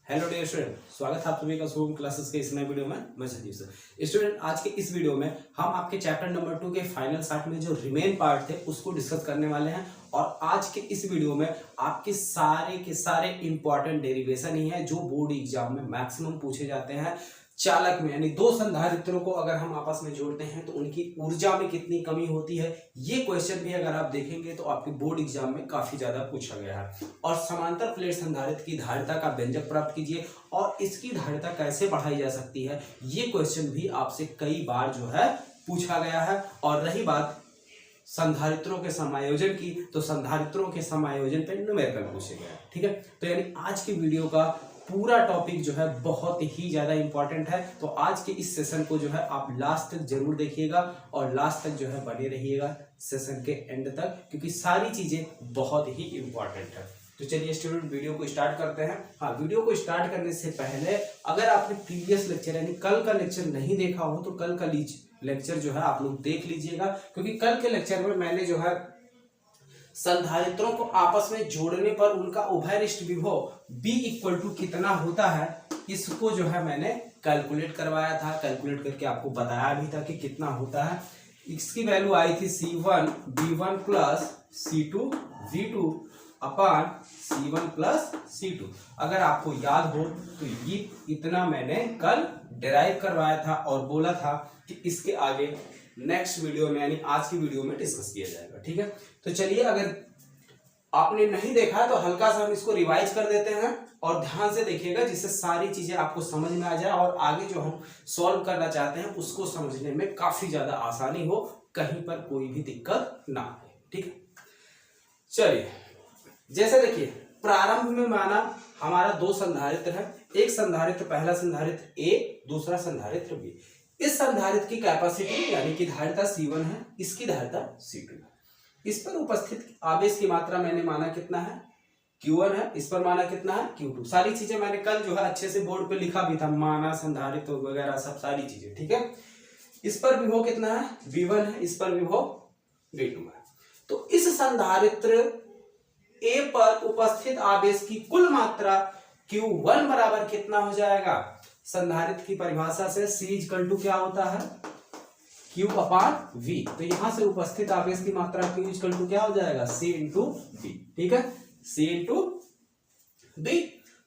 Hello dear student, स्वागत है आप सभी का शुभम क्लासेस के इस नए वीडियो में। मैं संजीव सर। स्टूडेंट, आज के इस वीडियो में हम आपके चैप्टर नंबर 2 के फाइनल 60 में जो रिमेन पार्ट थे उसको डिस्कस करने वाले हैं। और आज के इस वीडियो में आपके सारे के सारे इंपॉर्टेंट डेरिवेशन ही है जो बोर्ड एग्जाम में मैक्सिमम पूछे जाते हैं। चालक में यानी दो संधारित्रों को अगर हम आपस में जोड़ते हैं तो उनकी ऊर्जा में कितनी कमी होती है, ये क्वेश्चन भी अगर आप देखेंगे तो आपके बोर्ड एग्जाम में काफी ज्यादा पूछा गया है। और समांतर प्लेट संधारित्र की धारिता का व्यंजक प्राप्त कीजिए और इसकी धारिता कैसे बढ़ाई जा सकती है, ये क्वेश्चन भी आपसे कई बार जो है पूछा गया है। और रही बात संधारित्रों के समायोजन की, तो संधारित्रों के समायोजन पे न्यूमेरिकल पूछे गए। ठीक है, तो यानी आज की वीडियो का पूरा टॉपिक जो है बहुत ही ज्यादा इंपॉर्टेंट है। तो आज के इस सेशन को जो है आप लास्ट तक जरूर देखिएगा और लास्ट तक जो है बने रहिएगा सेशन के एंड तक, क्योंकि सारी चीजें बहुत ही इंपॉर्टेंट है। तो चलिए स्टूडेंट, वीडियो को स्टार्ट करते हैं। हाँ, वीडियो को स्टार्ट करने से पहले अगर आपने प्रीवियस लेक्चर यानी कल का लेक्चर नहीं देखा हो तो कल का लेक्चर जो है आप लोग देख लीजिएगा, क्योंकि कल के लेक्चर में मैंने जो है संधारित्रों को आपस में जोड़ने पर उनका उभयनिष्ठ विभव B इक्वल टू कितना होता है, इसको जो है मैंने कैलकुलेट करवाया था। कैलकुलेट करके आपको बताया भी था कि कितना होता है। इसकी वैल्यू आई थी C1 B1 plus C2 V2 अपान C1 प्लस C2। अगर आपको याद हो तो ये इतना मैंने कल डिराइव करवाया था और बोला था कि इसके आगे नेक्स्ट वीडियो में यानी आज की वीडियो में डिस्कस किया जाएगा। ठीक है, तो चलिए, अगर आपने नहीं देखा तो हल्का सा हम इसको रिवाइज कर देते हैं और ध्यान से देखिएगा, जिससे सारी चीजें आपको समझ में आ जाए और आगे जो हम सॉल्व करना चाहते हैं उसको समझने में काफी ज्यादा आसानी हो, कहीं पर कोई भी दिक्कत ना आए। ठीक है, चलिए, जैसे देखिए प्रारंभ में माना हमारा दो संधारित्र है। एक संधारित्र, पहला संधारित्र A, दूसरा संधारित्र B। इस संधारित्र की कैपेसिटी यानी कि धारिता C1 है, इसकी धारिता C2 है। इस पर उपस्थित आवेश की मात्रा मैंने माना कितना है, Q1 है। इस पर माना कितना है, Q2। सारी चीजें मैंने कल जो है अच्छे से बोर्ड पे लिखा भी था, माना, संधारित्र वगैरह सब सारी चीजें। ठीक है, इस पर विभव कितना है, V1 है। इस पर विभव V2 है। तो इस संधारित्र A पर उपस्थित आवेश की कुल मात्रा Q1 बराबर कितना हो जाएगा। संधारित्र की परिभाषा से C इक्वल टू क्या होता है, Q अपान V। तो यहां से उपस्थित आवेश की मात्रा Q इक्वल टू क्या हो जाएगा, C इंटू V। ठीक है, C इंटू V।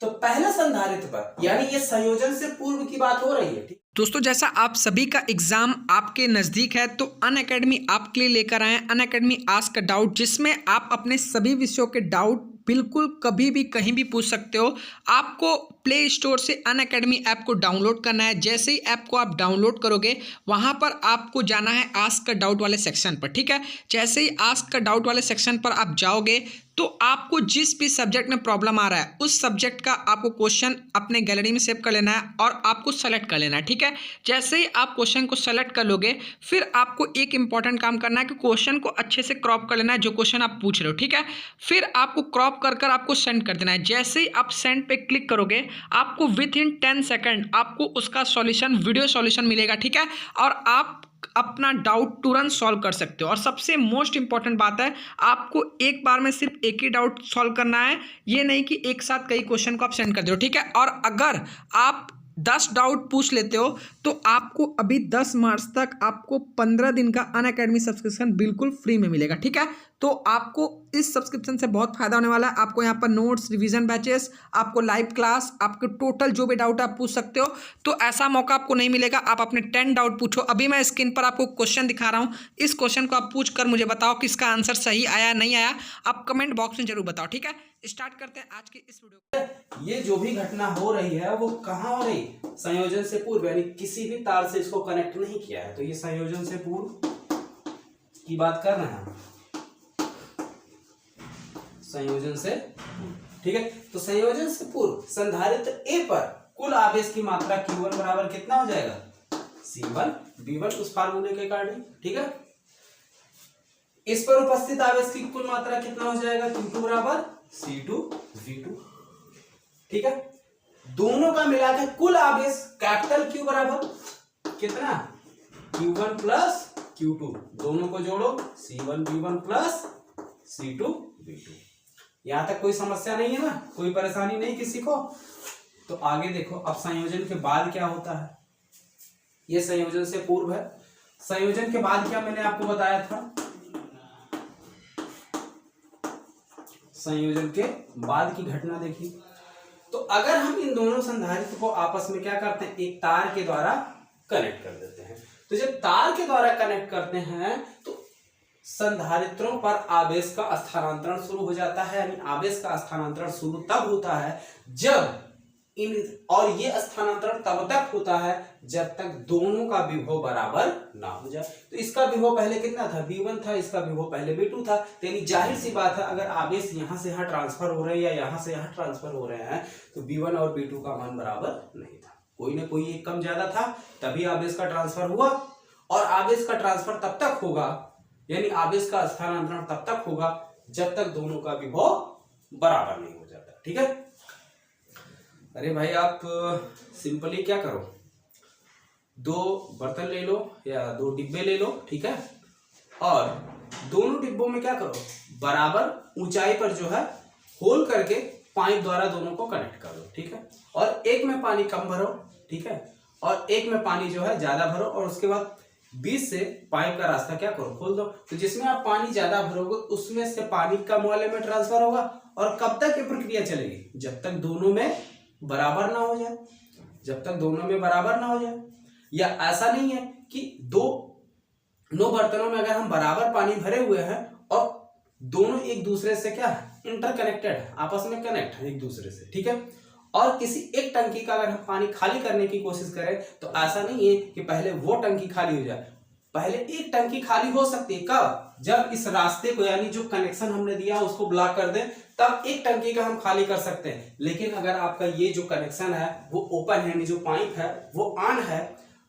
तो पहला संधारित्र पर यानी ये संयोजन से पूर्व की बात हो रही है। दोस्तों, जैसा आप सभी का एग्जाम आपके नज़दीक है तो अनअकैडमी आपके लिए लेकर आए हैं अनअकैडमी आस्क अ डाउट, जिसमें आप अपने सभी विषयों के डाउट बिल्कुल कभी भी कहीं भी पूछ सकते हो। आपको प्ले स्टोर से अनअकैडमी ऐप को डाउनलोड करना है। जैसे ही ऐप को आप डाउनलोड करोगे वहाँ पर आपको जाना है आस्क अ डाउट वाले सेक्शन पर। ठीक है, जैसे ही आस्क अ डाउट वाले सेक्शन पर आप जाओगे तो आपको जिस भी सब्जेक्ट में प्रॉब्लम आ रहा है उस सब्जेक्ट का आपको क्वेश्चन अपने गैलरी में सेव कर लेना है और आपको सेलेक्ट कर लेना है। ठीक है, जैसे ही आप क्वेश्चन को सेलेक्ट कर लोगे फिर आपको एक इंपॉर्टेंट काम करना है कि क्वेश्चन को अच्छे से क्रॉप कर लेना है, जो क्वेश्चन आप पूछ रहे हो। ठीक है, फिर आपको क्रॉप कर आपको सेंड कर देना है। जैसे ही आप सेंड पे क्लिक करोगे आपको विद इन 10 सेकेंड आपको उसका सॉल्यूशन, वीडियो सॉल्यूशन मिलेगा। ठीक है, और आप अपना डाउट तुरंत सॉल्व कर सकते हो। और सबसे मोस्ट इंपॉर्टेंट बात है, आपको एक बार में सिर्फ एक ही डाउट सॉल्व करना है, ये नहीं कि एक साथ कई क्वेश्चन को आप सेंड कर दो। ठीक है, और अगर आप 10 डाउट पूछ लेते हो तो आपको अभी 10 मार्च तक आपको 15 दिन का अनअकैडमी सब्सक्रिप्शन बिल्कुल फ्री में मिलेगा। ठीक है, तो आपको इस सब्सक्रिप्शन से बहुत फायदा होने वाला है। आपको यहाँ पर नोट्स, रिवीजन बैचेस, आपको लाइव क्लास, आपके टोटल जो भी डाउट आप पूछ सकते हो। तो ऐसा मौका आपको नहीं मिलेगा। आप अपने 10 डाउट पूछो। अभी मैं स्क्रीन पर आपको क्वेश्चन दिखा रहा हूँ, इस क्वेश्चन को आप पूछ कर मुझे बताओ कि इसका आंसर सही आया नहीं आया। आप कमेंट बॉक्स में जरूर बताओ। ठीक है, स्टार्ट करते हैं आज की इस वीडियो। ये जो भी घटना हो रही है वो कहाँ हो रही, संयोजन से पूर्व, यानी किसी भी तार से इसको कनेक्ट नहीं किया है। तो ये संयोजन से पूर्व की बात कर रहे हैं, संयोजन से। ठीक है, तो संयोजन से पूर्व संधारित्र A पर कुल आवेश की मात्रा Q1 बराबर कितना हो जाएगा, C1 B1 उस फार्मूले के अकॉर्डिंग। ठीक है, इस पर उपस्थित आवेश की कुल मात्रा कितना हो जाएगा, Q2 बराबर C2 V2। ठीक है, दोनों का मिलाकर कुल आवेश कैपिटल Q बराबर कितना, Q1 प्लस Q2। दोनों को जोड़ो, C1 B1 plus C2 V2। यहां तक कोई समस्या नहीं है ना, कोई परेशानी नहीं किसी को। तो आगे देखो, अब संयोजन के बाद क्या होता है, ये संयोजन से पूर्व है। संयोजन के बाद क्या मैंने आपको बताया था, संयोजन के बाद की घटना देखिए। तो अगर हम इन दोनों संधारित्र को आपस में क्या करते हैं, एक तार के द्वारा कनेक्ट कर देते हैं। तो जब तार के द्वारा कनेक्ट करते हैं तो संधारित्रों पर आवेश का स्थानांतरण शुरू हो जाता है, यानी आवेश का स्थानांतरण शुरू तब होता है जब और ये स्थानांतरण तब तक होता है जब तक दोनों का विभव बराबर ना हो जाए। तो इसका विभव पहले कितना था, V1 था, इसका विभव पहले V2 था। तो यानी जाहिर सी बात है, अगर आवेश यहां से यहां ट्रांसफर हो रहे हैं या यहां से यहां ट्रांसफर हो रहे हैं तो V1 और V2 का मान बराबर नहीं था, कोई ना कोई एक कम ज्यादा था, तभी आवेश का ट्रांसफर हुआ। और आवेश का ट्रांसफर तब तक होगा, यानी आवेश का स्थानांतरण तब तक होगा जब तक दोनों का विभव बराबर नहीं हो जाता। ठीक है, अरे भाई आप सिंपली क्या करो, दो बर्तन ले लो या दो डिब्बे ले लो, ठीक है, और दोनों डिब्बों में क्या करो, बराबर ऊंचाई पर जो है होल करके पाइप द्वारा दोनों को कनेक्ट कर दो। ठीक है, और एक में पानी कम भरो, ठीक है, और एक में पानी जो है ज्यादा भरो, और उसके बाद बीच से पाइप का रास्ता क्या करो, खोल दो। तो जिसमें आप पानी ज्यादा भरोगे उसमें से पानी कम वाले में ट्रांसफर होगा। और कब तक ये प्रक्रिया चलेगी, जब तक दोनों में बराबर ना हो जाए, जब तक दोनों में बराबर ना हो जाए। या ऐसा नहीं है कि दो बर्तनों में अगर हम बराबर पानी भरे हुए हैं और दोनों एक दूसरे से क्या है, इंटरकनेक्टेड है, आपस में कनेक्ट है एक दूसरे से, ठीक है, और किसी एक टंकी का अगर हम पानी खाली करने की कोशिश करें तो ऐसा नहीं है कि पहले वो टंकी खाली हो जाए, पहले एक टंकी खाली हो सकती है। कब, जब इस रास्ते को यानी जो कनेक्शन हमने दिया उसको ब्लॉक कर दें, तब एक टंकी का हम खाली कर सकते हैं। लेकिन अगर आपका ये जो कनेक्शन है वो ओपन है, यानी जो पाइप है वो ऑन है,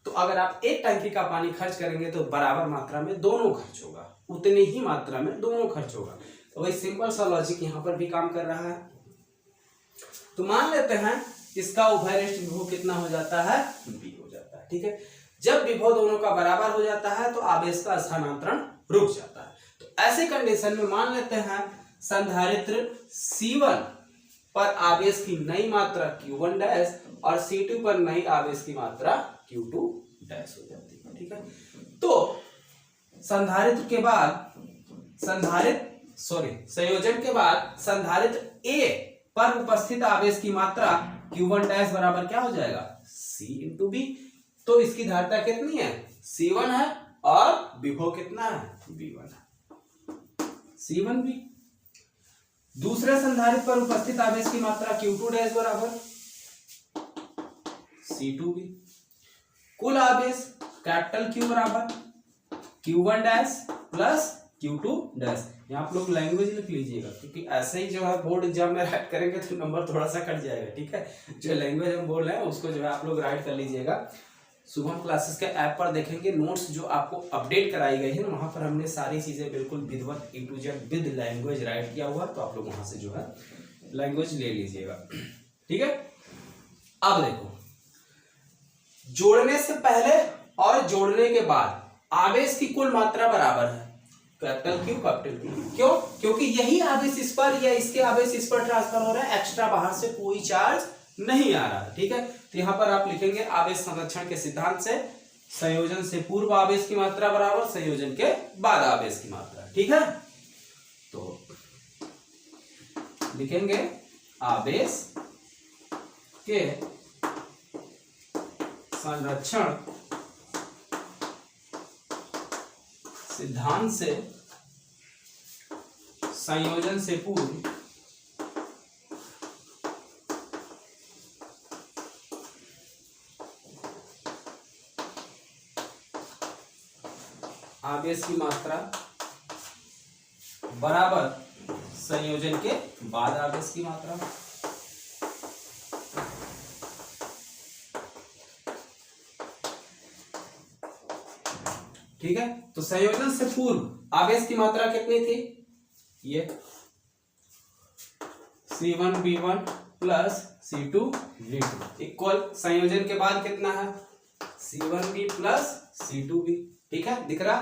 तो अगर आप एक टंकी का पानी खर्च करेंगे तो बराबर मात्रा में दोनों खर्च होगा, उतनी ही मात्रा में दोनों खर्च होगा। तो वही सिंपल सा लॉजिक यहाँ पर भी काम कर रहा है। तो मान लेते हैं इसका उभयनिष्ठ विभव कितना हो जाता है, V हो जाता है। ठीक है, जब विभव दोनों का बराबर हो जाता है तो आवेश का स्थानांतरण रुक जाता है। तो ऐसे कंडीशन में मान लेते हैं संधारित्र C1 पर आवेश की नई मात्रा Q1 डैश और C2 पर नई आवेश की मात्रा Q2 डैश हो जाती है। ठीक है, तो संधारित्र के बाद संयोजन के बाद संधारित्र A पर उपस्थित आवेश की मात्रा Q1 डैश बराबर क्या हो जाएगा, C इंटू B। तो इसकी धारिता कितनी है, C1 है, और विभव कितना है, V1 है, C1V। दूसरे संधारित्र पर उपस्थित आवेश की मात्रा Q2 डैश बराबर C2V। कुल आवेश कैपिटल Q बराबर Q1 dash plus Q2 dash. यहाँ आप लोग लैंग्वेज लिख लीजिएगा, क्योंकि ऐसे ही जो है बोर्ड एग्जाम में राइट करेंगे तो नंबर थोड़ा सा कट जाएगा। ठीक है, जो लैंग्वेज हम बोल रहे हैं उसको जो है आप लोग राइट कर लीजिएगा। शुभम क्लासेस के ऐप पर देखेंगे नोट्स जो आपको अपडेट कराई गई है ना, वहां पर हमने सारी चीजें बिल्कुल विधिवत A to Z with language right किया हुआ, तो आप लोग वहां से जो है लैंग्वेज ले लीजिएगा। ठीक है, अब देखो, जोड़ने से पहले और जोड़ने के बाद आवेश की कुल मात्रा बराबर है, कैपिटल Q। क्यों, क्योंकि यही आवेश इस पर या इसके आवेश इस पर ट्रांसफर हो रहा है, एक्स्ट्रा बाहर से कोई चार्ज नहीं आ रहा। ठीक है, तो यहां पर आप लिखेंगे आवेश संरक्षण के सिद्धांत से संयोजन से पूर्व आवेश की मात्रा बराबर संयोजन के बाद आवेश की मात्रा। ठीक है, तो लिखेंगे आवेश के संरक्षण सिद्धांत से संयोजन से पूर्व आवेश की मात्रा बराबर संयोजन के बाद आवेश की मात्रा। ठीक है, तो संयोजन से पूर्व आवेश की मात्रा कितनी थी, ये C1V1 प्लस C2V2 इक्वल संयोजन के बाद कितना है, C1V प्लस C2V। ठीक है, दिख रहा,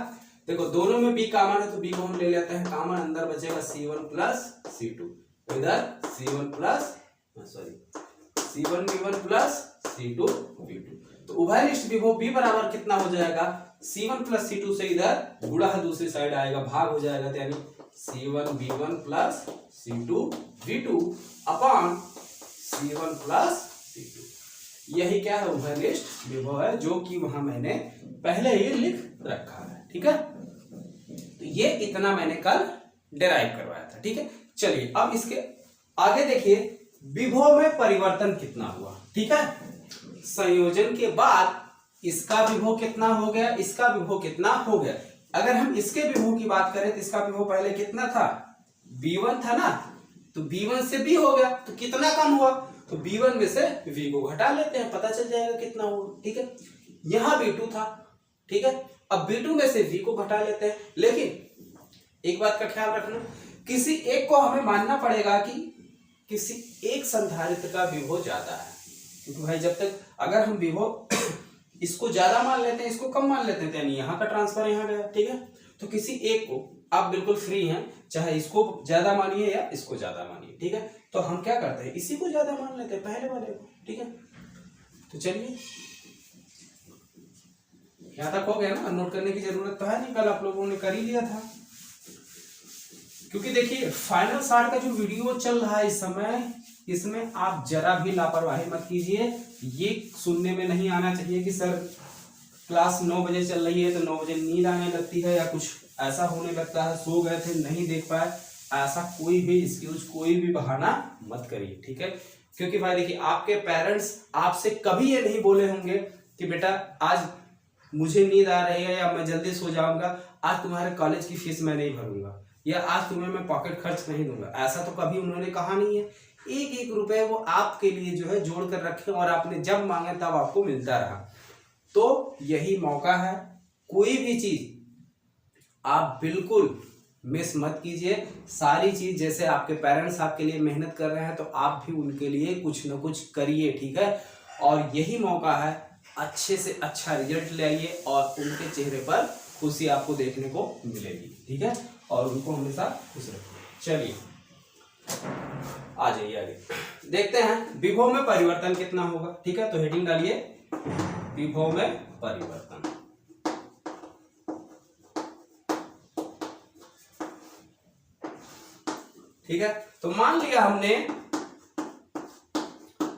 देखो दोनों में B कॉमन है तो B को हम ले लेते हैं कॉमन, अंदर बचेगा C1 प्लस C2, इधर C1 plus C1V1 plus C2V2। तो उभयनिष्ठ विभव B बराबर कितना हो जाएगा, C1 प्लस C2 से इधर गुणा दूसरी साइड आएगा, भाग हो जाएगा, तो यानी C1V1 plus C2V2 upon C1 plus C2। यही क्या है, उभयनिष्ठ विभव है, जो कि वहां मैंने पहले ही लिख रखा है। ठीक है, तो ये इतना मैंने कल डिराइव करवाया था। ठीक है, चलिए अब इसके आगे देखिए विभव में परिवर्तन कितना हुआ। ठीक है, संयोजन के बाद इसका विभव कितना हो गया, इसका विभव कितना हो गया। अगर हम इसके विभव की बात करें तो इसका विभव पहले कितना था, B1 था ना, तो B1 से B हो गया, तो कितना कम हुआ, तो B1 में से V को घटा लेते हैं, पता चल जाएगा कितना हुआ। ठीक है, यहां B2 था। ठीक है, अब B2 में से V को घटा लेते हैं, लेकिन एक बात का ख्याल रखना, किसी एक को हमें मानना पड़ेगा कि किसी एक संधारित्र का विभव ज्यादा है, क्योंकि भाई जब तक अगर हम विभव इसको ज्यादा मान लेते हैं, इसको कम मान लेते हैं, यानी यहाँ का ट्रांसफर यहाँ गया। ठीक है, तो किसी एक को आप बिल्कुल फ्री हैं, चाहे इसको ज्यादा मानिए या इसको ज्यादा मानिए। ठीक है, तो हम क्या करते हैं, इसी को ज्यादा मान लेते हैं, पहले वाले को। ठीक है, तो चलिए यहां तक हो गया ना, नोट करने की जरूरत तो है नहीं, कल आप लोगों ने कर ही लिया था। क्योंकि देखिए फाइनल 60 का जो वीडियो चल रहा है इस समय, इसमें आप जरा भी लापरवाही मत कीजिए। ये सुनने में नहीं आना चाहिए कि सर क्लास 9 बजे चल रही है तो 9 बजे नींद आने लगती है या कुछ ऐसा होने लगता है, सो गए थे नहीं देख पाए, ऐसा कोई भी एक्सक्यूज, कोई भी बहाना मत करिए। ठीक है, क्योंकि भाई देखिए आपके पेरेंट्स आपसे कभी ये नहीं बोले होंगे कि बेटा आज मुझे नींद आ रही है या मैं जल्दी सो जाऊंगा, आज तुम्हारे कॉलेज की फीस मैं नहीं भरूंगा या आज तुम्हें मैं पॉकेट खर्च नहीं दूंगा, ऐसा तो कभी उन्होंने कहा नहीं है। एक एक रुपए वो आपके लिए जो है जोड़ कर रखे और आपने जब मांगे तब आपको मिलता रहा। तो यही मौका है, कोई भी चीज आप बिल्कुल मिस मत कीजिए। सारी चीज जैसे आपके पेरेंट्स आपके लिए मेहनत कर रहे हैं तो आप भी उनके लिए कुछ ना कुछ करिए। ठीक है, और यही मौका है, अच्छे से अच्छा रिजल्ट ले आइए और उनके चेहरे पर खुशी आपको देखने को मिलेगी। ठीक है, और उनको हमेशा खुश रखिए। चलिए आ जाइए आगे, देखते हैं विभव में परिवर्तन कितना होगा। ठीक है, तो हेडिंग डालिए विभव में परिवर्तन। ठीक है, तो मान लिया हमने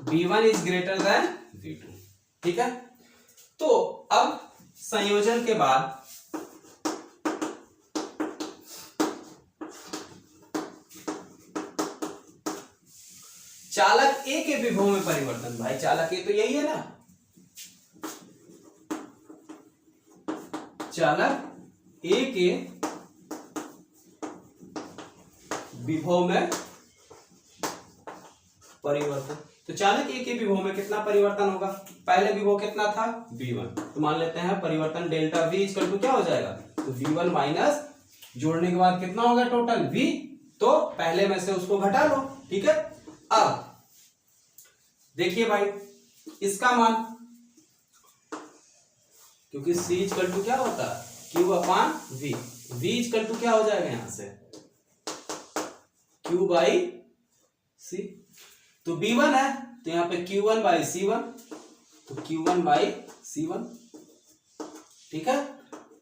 V1 is greater than V2। ठीक है, तो अब संयोजन के बाद चालक ए के विभव में परिवर्तन। भाई चालक ए तो यही है ना, चालक ए के विभव में परिवर्तन। तो चालक ए के विभव में कितना परिवर्तन होगा, पहले विभव कितना था V1, तो मान लेते हैं परिवर्तन डेल्टा V इक्वल टू क्या हो जाएगा, तो V1 माइनस जोड़ने के बाद कितना होगा टोटल V, तो पहले में से उसको घटा लो। ठीक है, अब देखिए भाई इसका मान, क्योंकि C इक्वल टू क्या होता है Q upon V, V equal to क्या हो जाएगा यहां से Q बाई C, तो B1 है तो यहां पे Q1 बाई C1, तो Q1 बाई C1। ठीक है,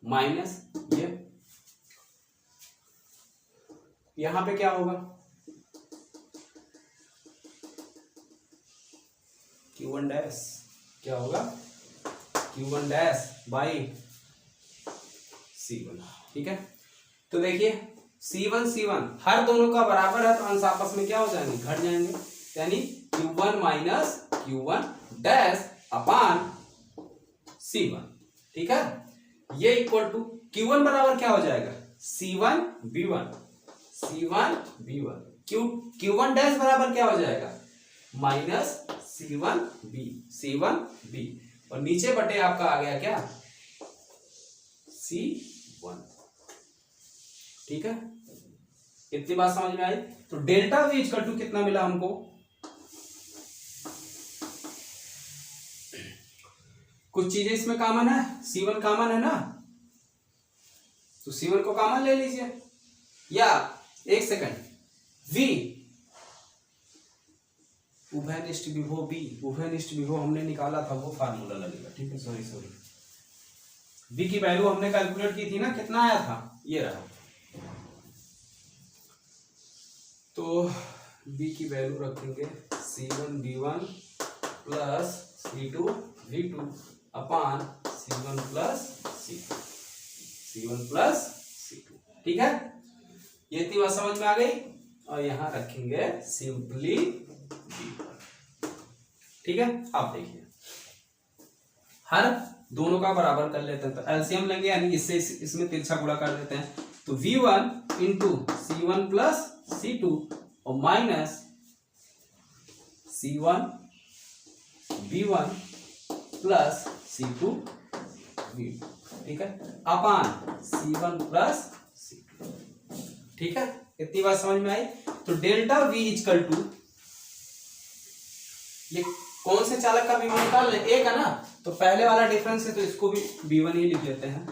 माइनस ये यहां पे क्या होगा Q1 डैश, क्या होगा Q1 डैश बाई C1। ठीक है, तो देखिए C1 हर दोनों का बराबर है तो अंश आपस में क्या हो जाएंगे, घट जाएंगे, यानी Q1 माइनस Q1 डैश अपान C1। ठीक है, ये इक्वल टू Q1 बराबर क्या हो जाएगा C1 B1, C1 B1, Q1 dash बराबर क्या हो जाएगा माइनस C1 B, और नीचे बटे आपका आ गया क्या C1। ठीक है, इतनी बात समझ में आई। तो डेल्टा V इक्वल टू कितना मिला हमको, कुछ चीजें इसमें कॉमन है, C1 कॉमन है ना, तो C1 को कॉमन ले लीजिए, या एक सेकंड V उभयनिष्ठ विभव बी, उभयनिष्ठ विभव हमने निकाला था वो फार्मूला लगेगा, ठीक है, सॉरी बी की वैल्यू हमने कैलकुलेट की थी ना, कितना आया था, ये रहा। तो बी की वैल्यू रखेंगे C1V1 प्लस C2V2 अपान C1 प्लस C2, ठीक है, ये इतनी बात समझ में आ गई। और यहां रखेंगे सिंपली V1, ठीक है। अब देखिए हर दोनों का बराबर कर लेते हैं, तो एलसीएम लेंगे यानी इससे इसमें तिरछा गुणा कर देते हैं, तो V1 into C1 plus C2 और minus C1 V1 plus C2 V2, ठीक है, अपान C1 प्लस C2, ठीक है, इतनी बात समझ में आई। तो डेल्टा V इक्वल टू, ये कौन से चालक का V1 निकाल लें, एक है ना, तो पहले वाला डिफरेंस है तो इसको भी V1 ही लिख लेते हैं,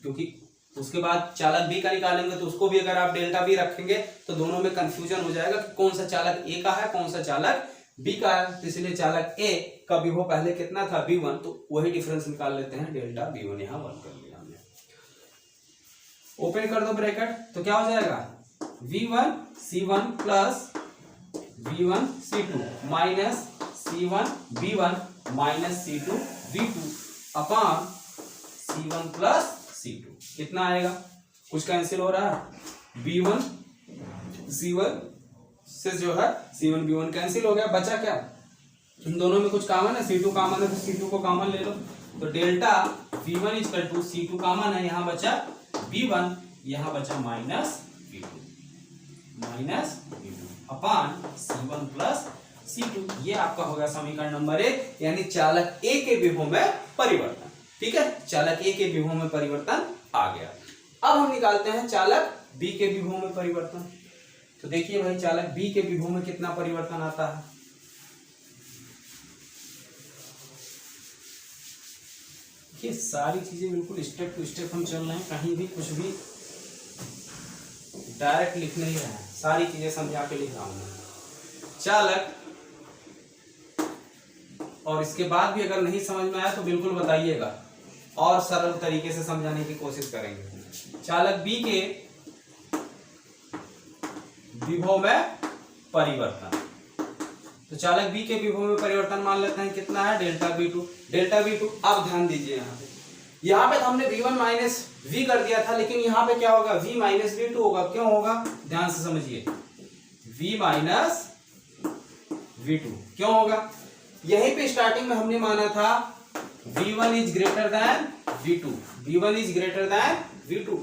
क्योंकि उसके बाद चालक बी का निकालेंगे तो उसको भी अगर आप डेल्टा बी रखेंगे तो दोनों में कंफ्यूजन हो जाएगा कि कौन सा चालक ए का है कौन सा चालक बी का है, तो इसलिए चालक ए का विभव पहले कितना था V1, तो वही डिफरेंस निकाल लेते हैं, डेल्टा V1 यहाँ 1 कर लिया हमने। ओपन कर दो ब्रैकेट, तो क्या हो जाएगा V1 C1 plus V1 C2 minus C1 V1 minus C2 V2 अपान C1 प्लस C2, कितना आएगा, कुछ कैंसिल हो रहा है, B1 C1 से जो है C1 B1 कैंसिल हो गया, बचा क्या, इन दोनों में कुछ कॉमन है, C2 कॉमन है तो C2 को कॉमन ले लो, तो delta V1 equal to C2 common है, यहाँ बचा B1, यहाँ बचा माइनस V2 अपान C1 प्लस C2, ये आपका होगा समीकरण नंबर 1, यानी चालक ए के विभव में परिवर्तन, ठीक है, चालक ए के विभव में परिवर्तन आ गया। अब हम निकालते हैं चालक बी के विभव में परिवर्तन, तो देखिए भाई चालक बी के विभव में कितना परिवर्तन आता है, ये सारी चीजें बिल्कुल स्टेप टू स्टेप हम चल रहे हैं, कहीं भी कुछ भी डायरेक्ट लिख नहीं रहे हैं, सारी चीजें समझा के लिख रहा हूं चालक, और इसके बाद भी अगर नहीं समझ में आया तो बिल्कुल बताइएगा और सरल तरीके से समझाने की कोशिश करेंगे। चालक बी के विभव में परिवर्तन, तो चालक बी के विभव में परिवर्तन मान लेते हैं कितना है, डेल्टा V2। अब ध्यान दीजिए यहाँ पे तो हमने V1 माइनस V कर दिया था, लेकिन यहाँ पे क्या होगा, V माइनस V2 होगा, क्यों होगा, ध्यान से समझिए, V माइनस V2 क्यों होगा, यहीं पे स्टार्टिंग में हमने माना था V1 is greater than V2, V1 is greater than V2,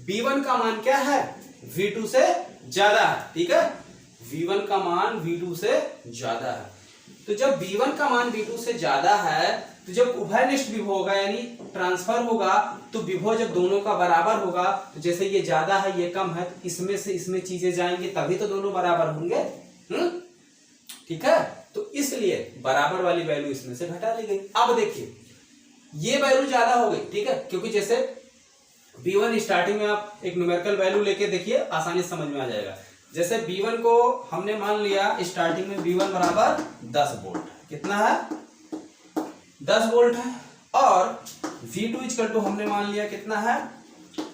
V1 का मान क्या है, V2 से ज्यादा है, ठीक है, V1 का मान V2 से ज्यादा है, तो जब V1 का मान V2 से ज्यादा है तो जब उभयनिष्ठ विभव होगा यानी ट्रांसफर होगा, तो विभव जब दोनों का बराबर होगा, तो जैसे ये ज्यादा है ये कम है, तो इसमें से इसमें चीजें जाएंगी तभी तो दोनों बराबर होंगे, ठीक है, तो इसलिए बराबर वाली वैल्यू इसमें से घटा ली गई। अब देखिए ये वैल्यू ज्यादा हो गई, ठीक है, क्योंकि जैसे B1 स्टार्टिंग में आप एक न्यूमेरिकल वैल्यू लेके देखिए, आसानी से समझ में आ जाएगा। जैसे B1 को हमने मान लिया स्टार्टिंग में B1 बराबर 10 वोल्ट, कितना है 10 वोल्ट है, और V2 इक्वल टू हमने मान लिया कितना है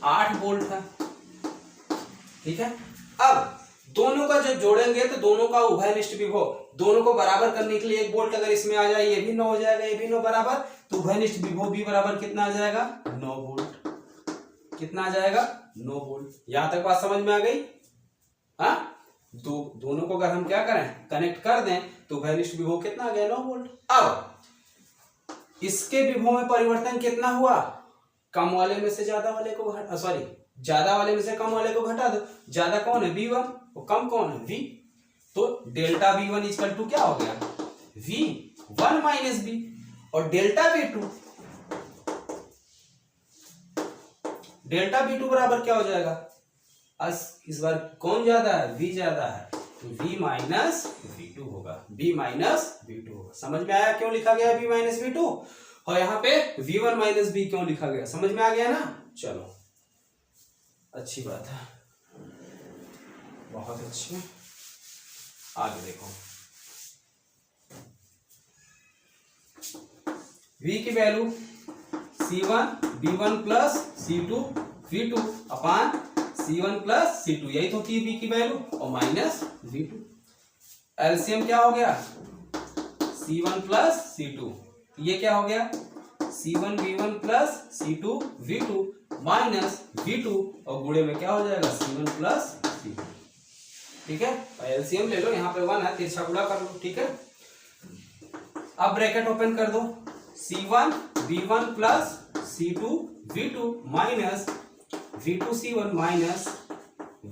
8 वोल्ट है, ठीक है। अब दोनों का जब जोड़ेंगे तो दोनों का उभयनिष्ठ विभव, दोनों को बराबर करने के लिए 1 वोल्ट अगर इसमें आ जाए, ये भी 9 हो जाएगा, ये भी 9 बराबर, तो उभयनिष्ठ विभव भी बराबर कितना आ जाएगा 9 वोल्ट, कितना आ जाएगा 9 वोल्ट। यहां तक बात समझ में आ गई, हाँ, दोनों को अगर हम क्या करें कनेक्ट कर दें तो उभयनिष्ठ विभव कितना आ गया 9 वोल्ट। अब इसके विभव में परिवर्तन कितना हुआ, कम वाले में से ज्यादा वाले को ज्यादा वाले में से कम वाले को घटा दो, ज्यादा कौन है V1 और कम कौन है V, तो डेल्टा V1 इक्वल टू क्या हो गया V1 माइनस V, और डेल्टा V2 बराबर क्या हो जाएगा, इस बार कौन ज्यादा है V ज्यादा है, तो V माइनस V2 होगा, V माइनस V2 होगा। समझ में आया क्यों लिखा गया V माइनस V2, और यहाँ पे V1 माइनस V क्यों लिखा गया, समझ में आ गया ना। चलो अच्छी बात है, बहुत अच्छी। आगे देखो V की value C1 V1 plus C2 V2 अपान C1 प्लस C2, यही तो होती है V की वैल्यू, और माइनस V2। एलसीएम क्या हो गया C1 प्लस C2, ये क्या हो गया C1 V1 plus C2 V2 minus V2, और गुणे में क्या हो जाएगा C1 प्लस C2। ठीक है, एलसीएम ले लो, यहाँ पे 1 है, तिरछा गुणा कर लो। ठीक है, अब ब्रैकेट ओपन कर दो, C1 V1 plus C2 V2 minus V2 C1 minus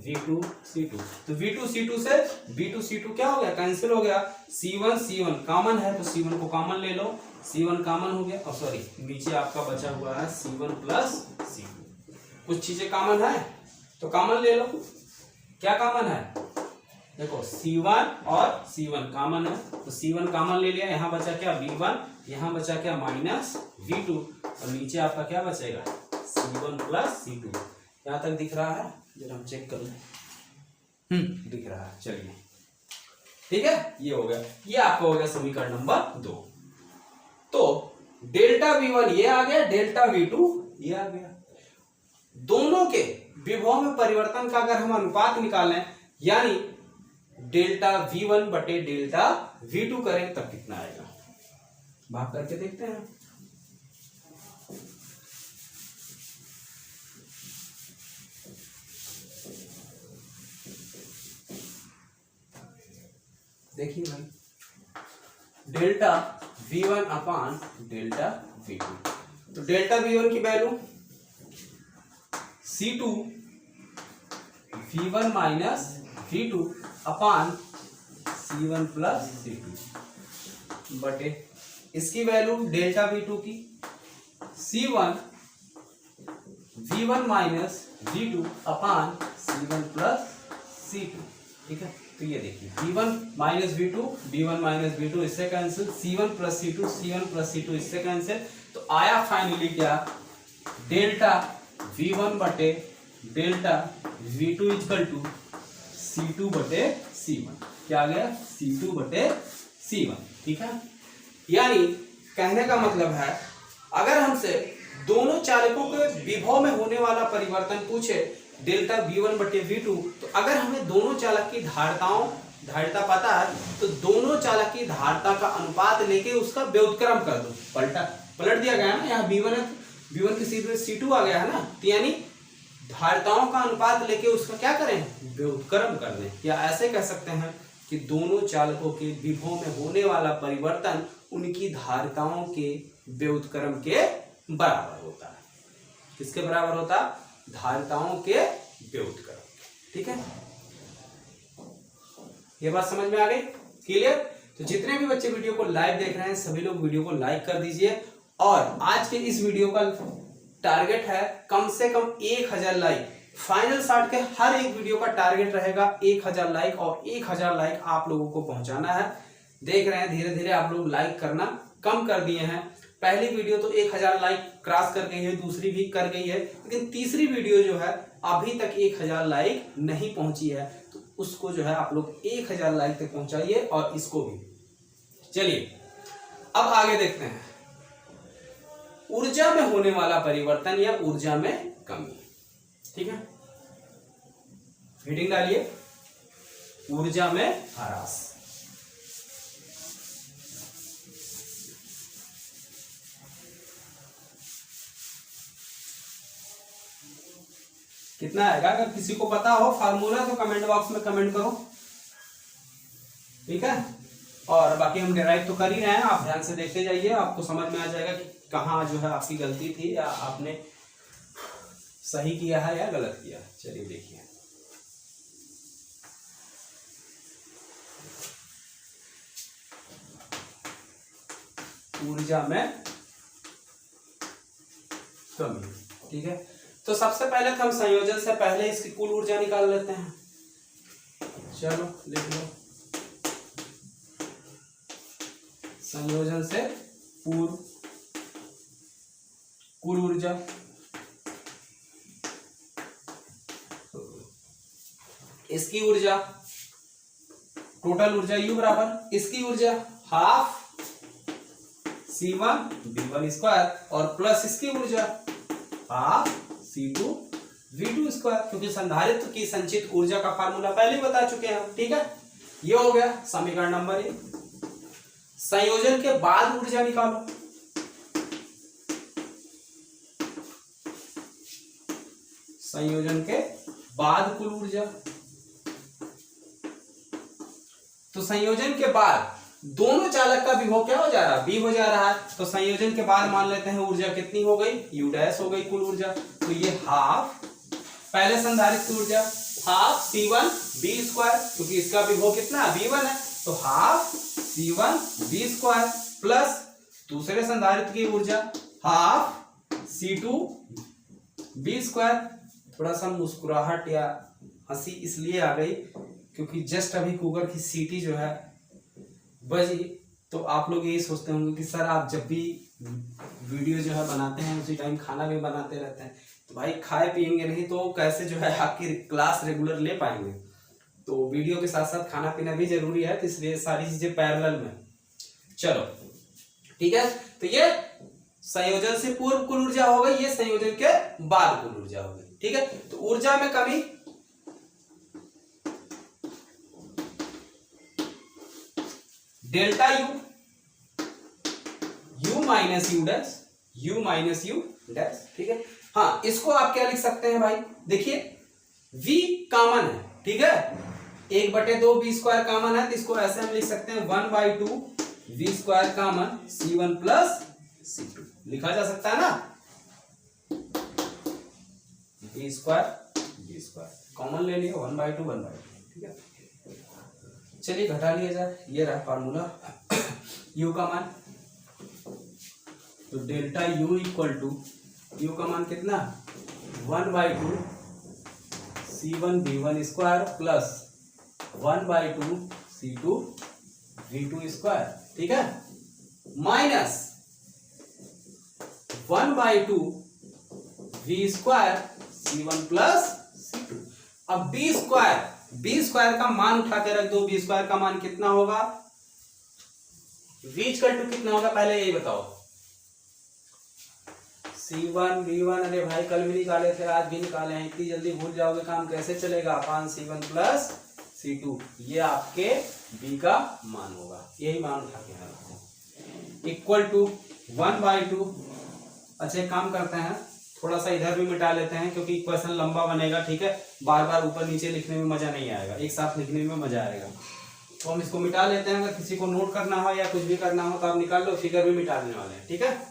V2 C2। तो V2 C2 से V2 C2 क्या हो गया, कैंसिल हो गया। C1 C1 कॉमन है तो C1 को कॉमन ले लो, C1 कॉमन हो गया, और सॉरी नीचे आपका बचा हुआ है C1 प्लस C2। कुछ चीजें कॉमन है तो कॉमन ले लो। क्या कॉमन है, देखो C1 और C1 कॉमन है तो C1 कॉमन ले लिया, यहाँ बचा क्या V1, यहाँ बचा क्या माइनस V2, और नीचे आपका क्या बचेगा C1 प्लस C2। यहाँ तक दिख रहा है, जरा हम चेक कर लें। दिख रहा है, चलिए ठीक है, ये हो गया, ये आपका हो गया समीकरण नंबर 2। तो डेल्टा V1 ये आ गया, डेल्टा V2 ये आ गया। दोनों के विभव में परिवर्तन का अगर हम अनुपात निकालें, यानी डेल्टा V1 बटे डेल्टा V2 करें, तब कितना आएगा, भाग करके देखते हैं। देखिए भाई, डेल्टा V1 अपान डेल्टा V2, तो डेल्टा V1 की value C2 V1 minus V2 अपान C1 प्लस C2 बटे इसकी वैल्यू डेल्टा V2 की C1 V1 माइनस V2 अपान C1 प्लस C2। ठीक है, तो ये देखिए V1 minus V2, V1 minus V2 इससे cancel, C1 plus C2, C1 plus C2 इससे कैंसिल, तो आया फाइनली क्या, डेल्टा V1 बटे delta V2 equal to C2 बटे C1। क्या आ गया, C2 बटे C1। ठीक है, यानी कहने का मतलब है, अगर हमसे दोनों चालकों के विभव में होने वाला परिवर्तन पूछे डेल्टा V1 बटे V2, तो अगर हमें दोनों चालक की धारिता पता है तो दोनों चालक की धारिता का अनुपात लेके उसका व्युत्क्रम कर दो, पलट दिया गया ना, यहाँ V1 है, V1 की सीधे C2 आ गया है ना, तो यानी धारिताओं का अनुपात लेके उसका क्या करें, व्युत्क्रम कर दें। या ऐसे कह सकते हैं कि दोनों चालकों के विभव में होने वाला परिवर्तन उनकी धारिताओं के व्युत्क्रम के बराबर होता है। किसके बराबर होता है, धारिताओं के व्युत्क्रम। ठीक है, ये बात समझ में आ गई, क्लियर। तो जितने भी बच्चे वीडियो को लाइव देख रहे हैं सभी लोग वीडियो को लाइक कर दीजिए, और आज के इस वीडियो का टारगेट है कम से कम 1000 लाइक। फाइनल शॉट के हर एक वीडियो का टारगेट रहेगा 1000 लाइक, और 1000 लाइक आप लोगों को पहुंचाना है। देख रहे हैं धीरे धीरे आप लोग लाइक करना कम कर दिए हैं। पहली वीडियो तो 1000 लाइक क्रॉस कर गई है, दूसरी भी कर गई है, लेकिन तीसरी वीडियो जो है अभी तक 1000 लाइक नहीं पहुंची है, तो उसको जो है आप लोग 1000 लाइक तक पहुंचाइए, और इसको भी। चलिए अब आगे देखते हैं, ऊर्जा में होने वाला परिवर्तन या ऊर्जा में कमी। ठीक है, हेडिंग डालिए, ऊर्जा में ह्रास। कितना आएगा, अगर किसी को पता हो फार्मूला तो कमेंट बॉक्स में कमेंट करो। ठीक है, और बाकी हम डिराइव तो कर ही रहे हैं, आप ध्यान से देखते जाइए, आपको समझ में आ जाएगा कि कहाँ जो है आपकी गलती थी, या आपने सही किया है या गलत किया। चलिए देखिए, ऊर्जा में कमी। ठीक है, तो सबसे पहले तो हम संयोजन से पहले इसकी कुल ऊर्जा निकाल लेते हैं। चलो लिख लो, संयोजन से पूर्व कुल ऊर्जा, इसकी ऊर्जा टोटल ऊर्जा U बराबर इसकी ऊर्जा हाफ C1 V1 स्क्वायर और प्लस इसकी ऊर्जा हाफ C2 V2 स्क्वायर, क्योंकि संधारित्र की संचित ऊर्जा का फार्मूला पहले ही बता चुके हैं हम। ठीक है, ये हो गया समीकरण नंबर 1। संयोजन के बाद ऊर्जा निकालो। संयोजन के बाद कुल ऊर्जा, तो संयोजन के बाद दोनों चालक का विभव क्या हो जा रहा है, बी हो जा रहा है। तो संयोजन के बाद मान लेते हैं ऊर्जा कितनी हो गई, यू डैश हो गई कुल ऊर्जा। तो ये हाफ पहले संधारित्र ऊर्जा हाफ C1 B स्क्वायर, क्योंकि इसका विभव कितना V1 है, तो half C1 B square plus दूसरे संधारित्र की ऊर्जा हाफ C2 B स्क्वायर। थोड़ा सा मुस्कुराहट या हंसी इसलिए आ गई क्योंकि जस्ट अभी कुकर की सीटी जो है बजी, तो आप लोग यही सोचते होंगे कि सर आप जब भी वीडियो जो है बनाते हैं उसी टाइम खाना भी बनाते रहते हैं, तो भाई खाए पिएंगे नहीं तो कैसे जो है आपकी क्लास रेगुलर ले पाएंगे। तो वीडियो के साथ साथ खाना पीना भी जरूरी है, तो इसलिए सारी चीजें पैरेलल में। चलो ठीक है, तो ये संयोजन से पूर्व कुल ऊर्जा हो गई, ये संयोजन के बाद कुल ऊर्जा हो गई। ठीक है, तो ऊर्जा में कमी delta U minus you dash, you minus you dash. ठीक है, हाँ इसको आप क्या लिख सकते हैं भाई, देखिए v कॉमन है। ठीक है, 1/2 b स्क्वायर कॉमन है, तो इसको ऐसे हम लिख सकते हैं 1/2 v square common C1 plus C2 लिखा जा सकता है ना, b स्क्वायर कॉमन ले लिया 1/2। ठीक है, चलिए घटा लिया जाए, ये रहा फार्मूला u का मान। तो delta u equal to u का मान कितना 1/2 C1 V1 square plus 1/2 C2 V2 square. ठीक है, minus 1/2 V square C1 plus C2। अब B स्क्वायर का मान उठा के रख दो, B स्क्वायर का मान कितना होगा, V इक्वल टू कितना होगा पहले यही बताओ। C1 V1, अरे भाई कल भी निकाले थे आज भी निकाले हैं, इतनी जल्दी भूल जाओगे काम कैसे चलेगा। अपान C1 प्लस C2, ये आपके B का मान होगा, यही मान उठा के रखो इक्वल टू 1/2। अच्छा एक काम करते हैं, थोड़ा सा इधर भी मिटा लेते हैं क्योंकि क्वेश्चन लंबा बनेगा। ठीक है, बार बार ऊपर नीचे लिखने में मजा नहीं आएगा, एक साथ लिखने में मजा आएगा। तो हम इसको मिटा लेते हैं, अगर किसी को नोट करना हो या कुछ भी करना हो तो आप निकाल लो, फिगर भी मिटा देने वाले हैं। ठीक है,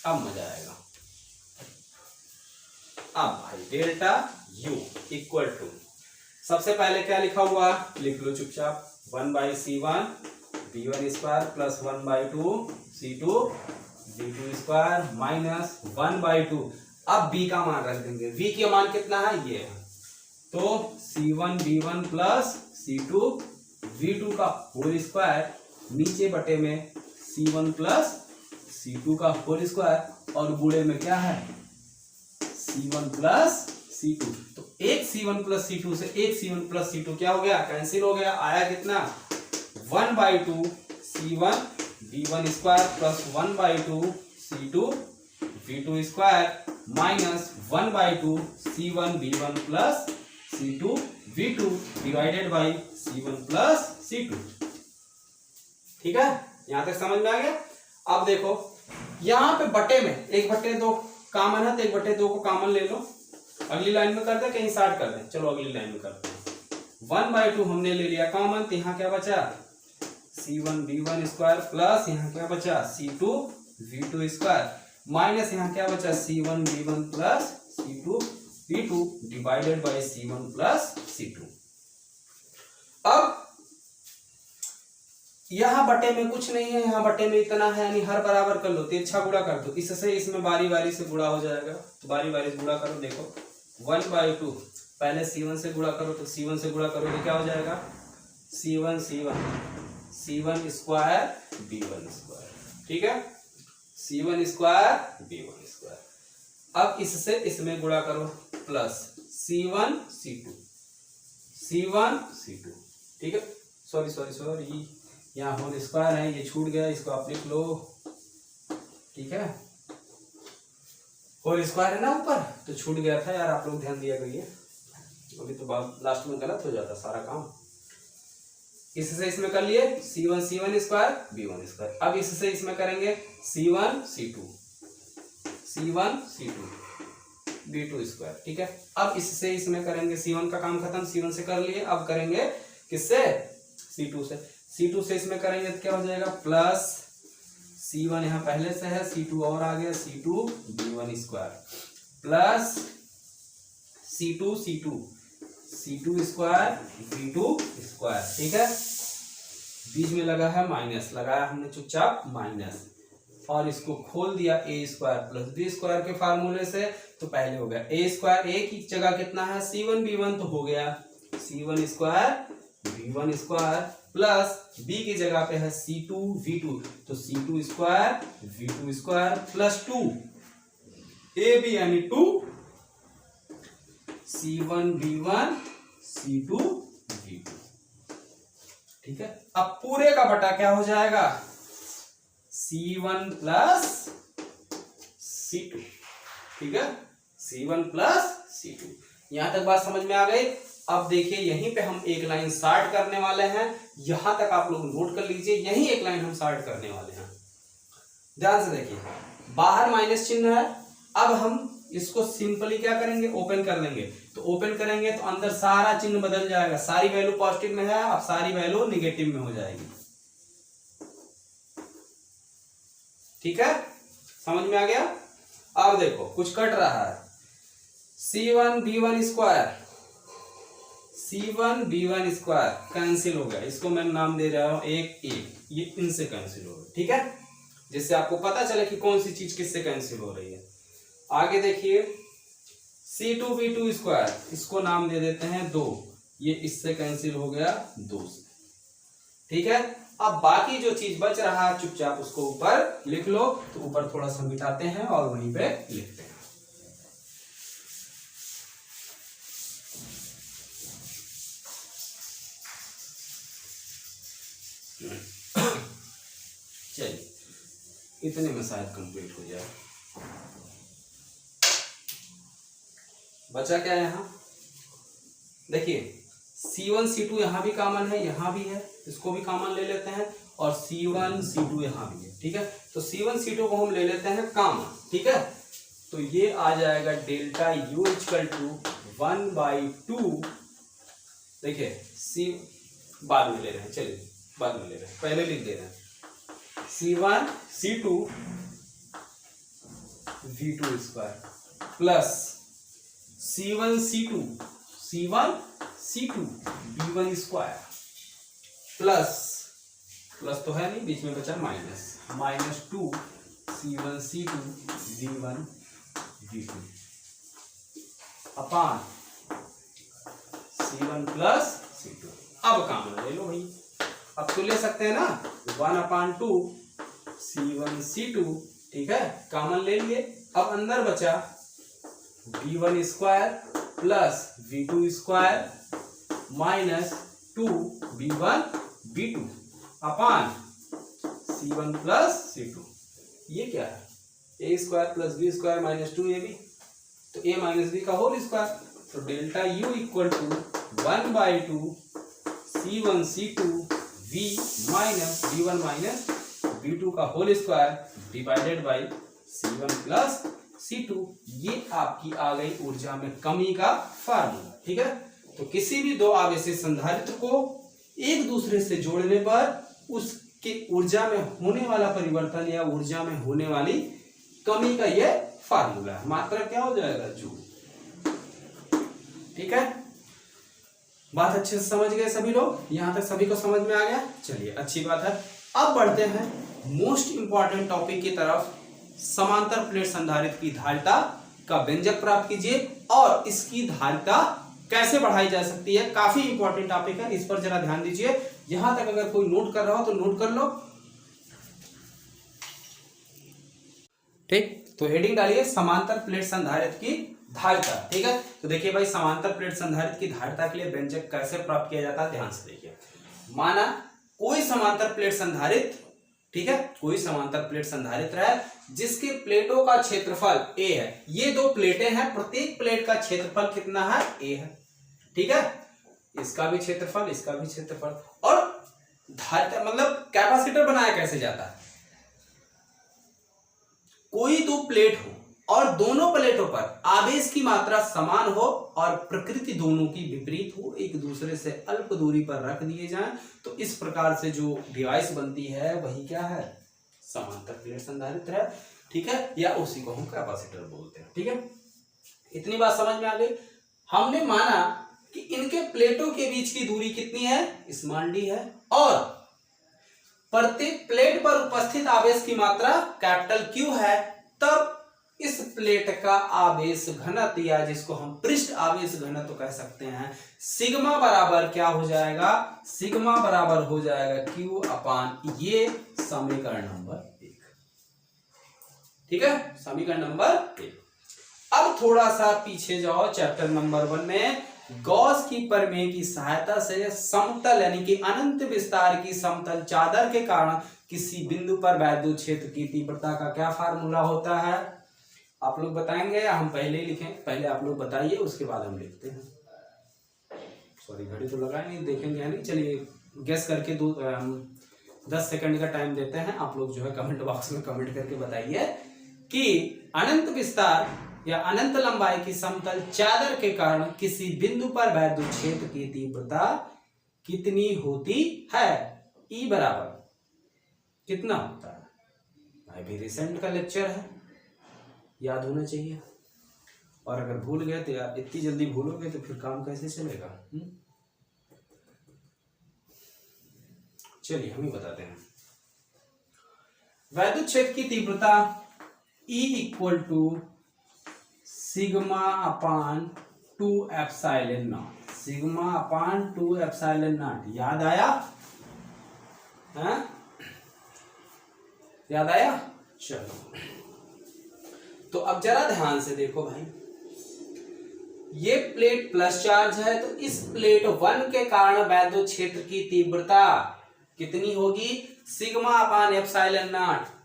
अब मजा आएगा। अब भाई डेल्टा यू इक्वल टू, सबसे पहले क्या लिखा हुआ लिख लो चुपचाप, 1/C1 V1 square plus 1/2 C2 V2 square minus 1/2। अब B का मान रख देंगे, V का मान कितना है ये है, तो C1 V1 plus C2 V2 का होल स्क्वायर नीचे बटे में C1 प्लस C2 का होल स्क्वायर और गुणे में क्या है C1 प्लस C2। तो एक C1 प्लस C2 से एक C1 प्लस C2 क्या हो गया, कैंसिल हो गया। आया कितना 1/2 C1 V1 square plus 1/2 C2 V2 square minus 1/2 C1 V1 plus C2 V2 divided by C1 plus C2। ठीक है, यहां तक समझ में आ गया। अब देखो यहां पे बटे में 1/2 कॉमन है, तो 1/2 को कॉमन ले लो, अगली लाइन में कर दे कहीं स्टार्ट कर दे। चलो अगली लाइन में करते हैं, 1/2 हमने ले लिया कॉमन, तो यहाँ क्या बचा C1 V1 स्क्वायर प्लस यहाँ क्या बचा C2 V2 स्क्वायर माइनस यहाँ क्या बचा C1 V1 plus C2 V2 divided by C1 plus C2। अब यहाँ बटे में कुछ नहीं है, यहाँ बटे में इतना है, यानी हर बराबर कर लो, तिरछा गुणा कर दो, इससे इसमें बारी बारी से गुणा हो जाएगा। तो बारी बारी से गुणा करो, देखो 1/2 पहले C1 से गुणा करो, तो C1 से गुणा करो तो क्या हो जाएगा C1 स्क्वायर B1 स्क्वायर। ठीक है, C1 स्क्वायर B1 स्क्वायर अब इससे इसमें गुणा करो plus C1 C2 C1 C2, ठीक है। सॉरी यहाँ होल स्क्वायर है, ये छूट गया, इसको आप लिख लो, ठीक है। होल स्क्वायर है ना ऊपर, तो छूट गया था यार, आप लोग ध्यान दिया करिए, अभी तो लास्ट में गलत हो जाता सारा काम। इससे इसमें कर लिए C1 स्क्वायर B1 स्क्वायर। अब इससे इसमें करेंगे C1 C2 B2 स्क्वायर, ठीक है। अब इससे इसमें करेंगे C1 का काम खत्म, C1 से कर लिए, अब करेंगे किससे, C2 से। C2 से इसमें करेंगे तो क्या हो जाएगा, प्लस C1 यहाँ पहले से है, C2 और आ गया, C2 B1 square plus C2 square B2 square, ठीक है। बीच में लगा है माइनस, लगाया हमने चुपचाप माइनस, और इसको खोल दिया A square plus B square के फार्मूले से। तो पहले हो गया A स्क्वायर, A की जगह कितना है C1 B1, तो हो गया C1 square B1 square plus B की जगह पे है C2 V2, तो C2 square V2 square plus 2 AB यानी 2 C1 B1 C2 V2, ठीक है। अब पूरे का बटा क्या हो जाएगा, C1 प्लस C2, ठीक है, C1 प्लस C2। यहां तक बात समझ में आ गई। अब देखिए यहीं पे हम एक लाइन स्टार्ट करने वाले हैं, यहां तक आप लोग नोट कर लीजिए, यही एक लाइन हम स्टार्ट करने वाले हैं। ध्यान से देखिए, बाहर माइनस चिन्ह है, अब हम इसको सिंपली क्या करेंगे, ओपन कर लेंगे। तो ओपन करेंगे तो अंदर सारा चिन्ह बदल जाएगा, सारी वैल्यू पॉजिटिव में है, अब सारी वैल्यू निगेटिव में हो जाएगी, ठीक है, समझ में आ गया। अब देखो कुछ कट रहा है, C1 B1 स्क्वायर कैंसिल हो गया, इसको मैं नाम दे रहा हूं एक, ये इनसे कैंसिल हो गया, ठीक है, जिससे आपको पता चले कि कौन सी चीज किससे कैंसिल हो रही है। आगे देखिए C2 B2 स्क्वायर, इसको नाम दे देते हैं 2, ये इससे कैंसिल हो गया 2 से, ठीक है। अब बाकी जो चीज बच रहा है चुपचाप उसको ऊपर लिख लो, तो ऊपर थोड़ा सा मिटाते हैं और वहीं पे लिखते हैं। चलिए इतने में शायद कंप्लीट हो जाए। बचा क्या यहाँ, देखिए C1 C2 यहाँ भी कॉमन है, यहाँ भी है, इसको भी कॉमन ले लेते हैं, और C1 C2 यहाँ भी है, ठीक है। तो C1 C2 को हम ले लेते हैं कॉमन, ठीक है। तो ये आ जाएगा डेल्टा U इक्वल टू 1/2, देखिए C बाद में ले रहे हैं, चलिए बाद में ले रहे हैं, पहले लिख दे रहे हैं C1 C2 V2 square plus C1 C2 B1 square plus तो है नहीं, बीच में बचा -2 C1 C2 B1 V2 अपान C1 प्लस C2। अब कॉमन ले लो भाई, अब तो ले सकते हैं ना, 1/2 C1 C2, ठीक है, कॉमन ले लिए। अब अंदर बचा B1 square plus V2 square -2 B1 B2 upon C1 plus C2। ये क्या है, A square plus B square -2 AB, तो A माइनस B का होल स्क्वायर, तो delta U equal to 1/2 C1 C2 V minus B1 minus B2 का whole square divided by C1 plus C2। ये आपकी आ गई ऊर्जा में कमी का फार्मूला, ठीक है। तो किसी भी दो आवेशित संधारित्र को एक दूसरे से जोड़ने पर उसके ऊर्जा में होने वाला परिवर्तन या ऊर्जा में होने वाली कमी का ये फार्मूला है। मात्रा क्या हो जाएगा, जूल, ठीक है। बात अच्छे से समझ गए सभी लोग, यहां तक सभी को समझ में आ गया, चलिए अच्छी बात है। अब बढ़ते हैं मोस्ट इंपॉर्टेंट टॉपिक की तरफ, समांतर प्लेट संधारित्र की धारिता का व्यंजक प्राप्त कीजिए और इसकी धारिता कैसे बढ़ाई जा सकती है। काफी इंपॉर्टेंट टॉपिक है, इस पर जरा ध्यान दीजिए। यहां तक अगर कोई नोट कर रहा हो तो नोट कर लो, ठीक। तो हेडिंग डालिए समांतर प्लेट संधारित्र की धारिता। ठीक है, तो देखिए भाई समांतर प्लेट संधारित्र की धारिता के लिए व्यंजक कैसे प्राप्त किया जाता है, ध्यान से देखिए। माना कोई समांतर प्लेट संधारित्र, ठीक है, कोई समांतर प्लेट संधारित्र है जिसके प्लेटों का क्षेत्रफल a है। ये दो प्लेटें हैं, प्रत्येक प्लेट का क्षेत्रफल कितना है, a है। ठीक है, इसका भी क्षेत्रफल, इसका भी क्षेत्रफल। और धारिता मतलब कैपेसिटर बनाया कैसे जाता है, कोई दो प्लेट हो और दोनों प्लेटों पर आवेश की मात्रा समान हो और प्रकृति दोनों की विपरीत हो, एक दूसरे से अल्प दूरी पर रख दिए जाएं, तो इस प्रकार से जो डिवाइस बनती है वही क्या है, समांतर प्लेट संधारित्र है। ठीक है, या उसी को हम कैपेसिटर बोलते हैं। ठीक है, इतनी बात समझ में आ गई। हमने माना कि इनके प्लेटों के बीच की दूरी कितनी है, स्मॉल डी है, और प्रत्येक प्लेट पर उपस्थित आवेश की मात्रा कैपिटल क्यू है, तब इस प्लेट का आवेश घनत्व या जिसको हम पृष्ठ आवेश घनत्व कह सकते हैं, सिग्मा बराबर क्या हो जाएगा, सिग्मा बराबर हो जाएगा क्यू अपान ये समीकरण नंबर 1। ठीक है, समीकरण नंबर 1। अब थोड़ा सा पीछे जाओ, चैप्टर नंबर 1 में गॉस की प्रमेय की सहायता से समतल यानी कि अनंत विस्तार की समतल चादर के कारण किसी बिंदु पर वैद्युत क्षेत्र की तीव्रता का क्या फार्मूला होता है, आप लोग बताएंगे या हम पहले ही लिखें, पहले आप लोग बताइए उसके बाद हम लिखते हैं। सॉरी घड़ी तो लगाए नहीं, देखेंगे नहीं, चलिए गेस करके 10 सेकंड का टाइम देते हैं। आप लोग जो है कमेंट बॉक्स में कमेंट करके बताइए कि अनंत विस्तार या अनंत लंबाई की समतल चादर के कारण किसी बिंदु पर वैद्युत क्षेत्र की तीव्रता कितनी होती है। ई बराबर कितना होता है भाई, भी रिसेंट का लेक्चर है, याद होना चाहिए। और अगर भूल गए तो यार इतनी जल्दी भूलोगे तो फिर काम कैसे चलेगा। चलिए हम ही बताते हैं। वैद्युत क्षेत्र की तीव्रता E इक्वल to sigma upon 2 epsilon naught, sigma upon 2 epsilon naught. याद आया है, याद आया। चलो तो अब जरा ध्यान से देखो भाई, ये प्लेट प्लस चार्ज है, तो इस प्लेट 1 के कारण वैद्युत क्षेत्र की तीव्रता कितनी होगी, सिग्मा अपान एप्सिलॉन नॉट।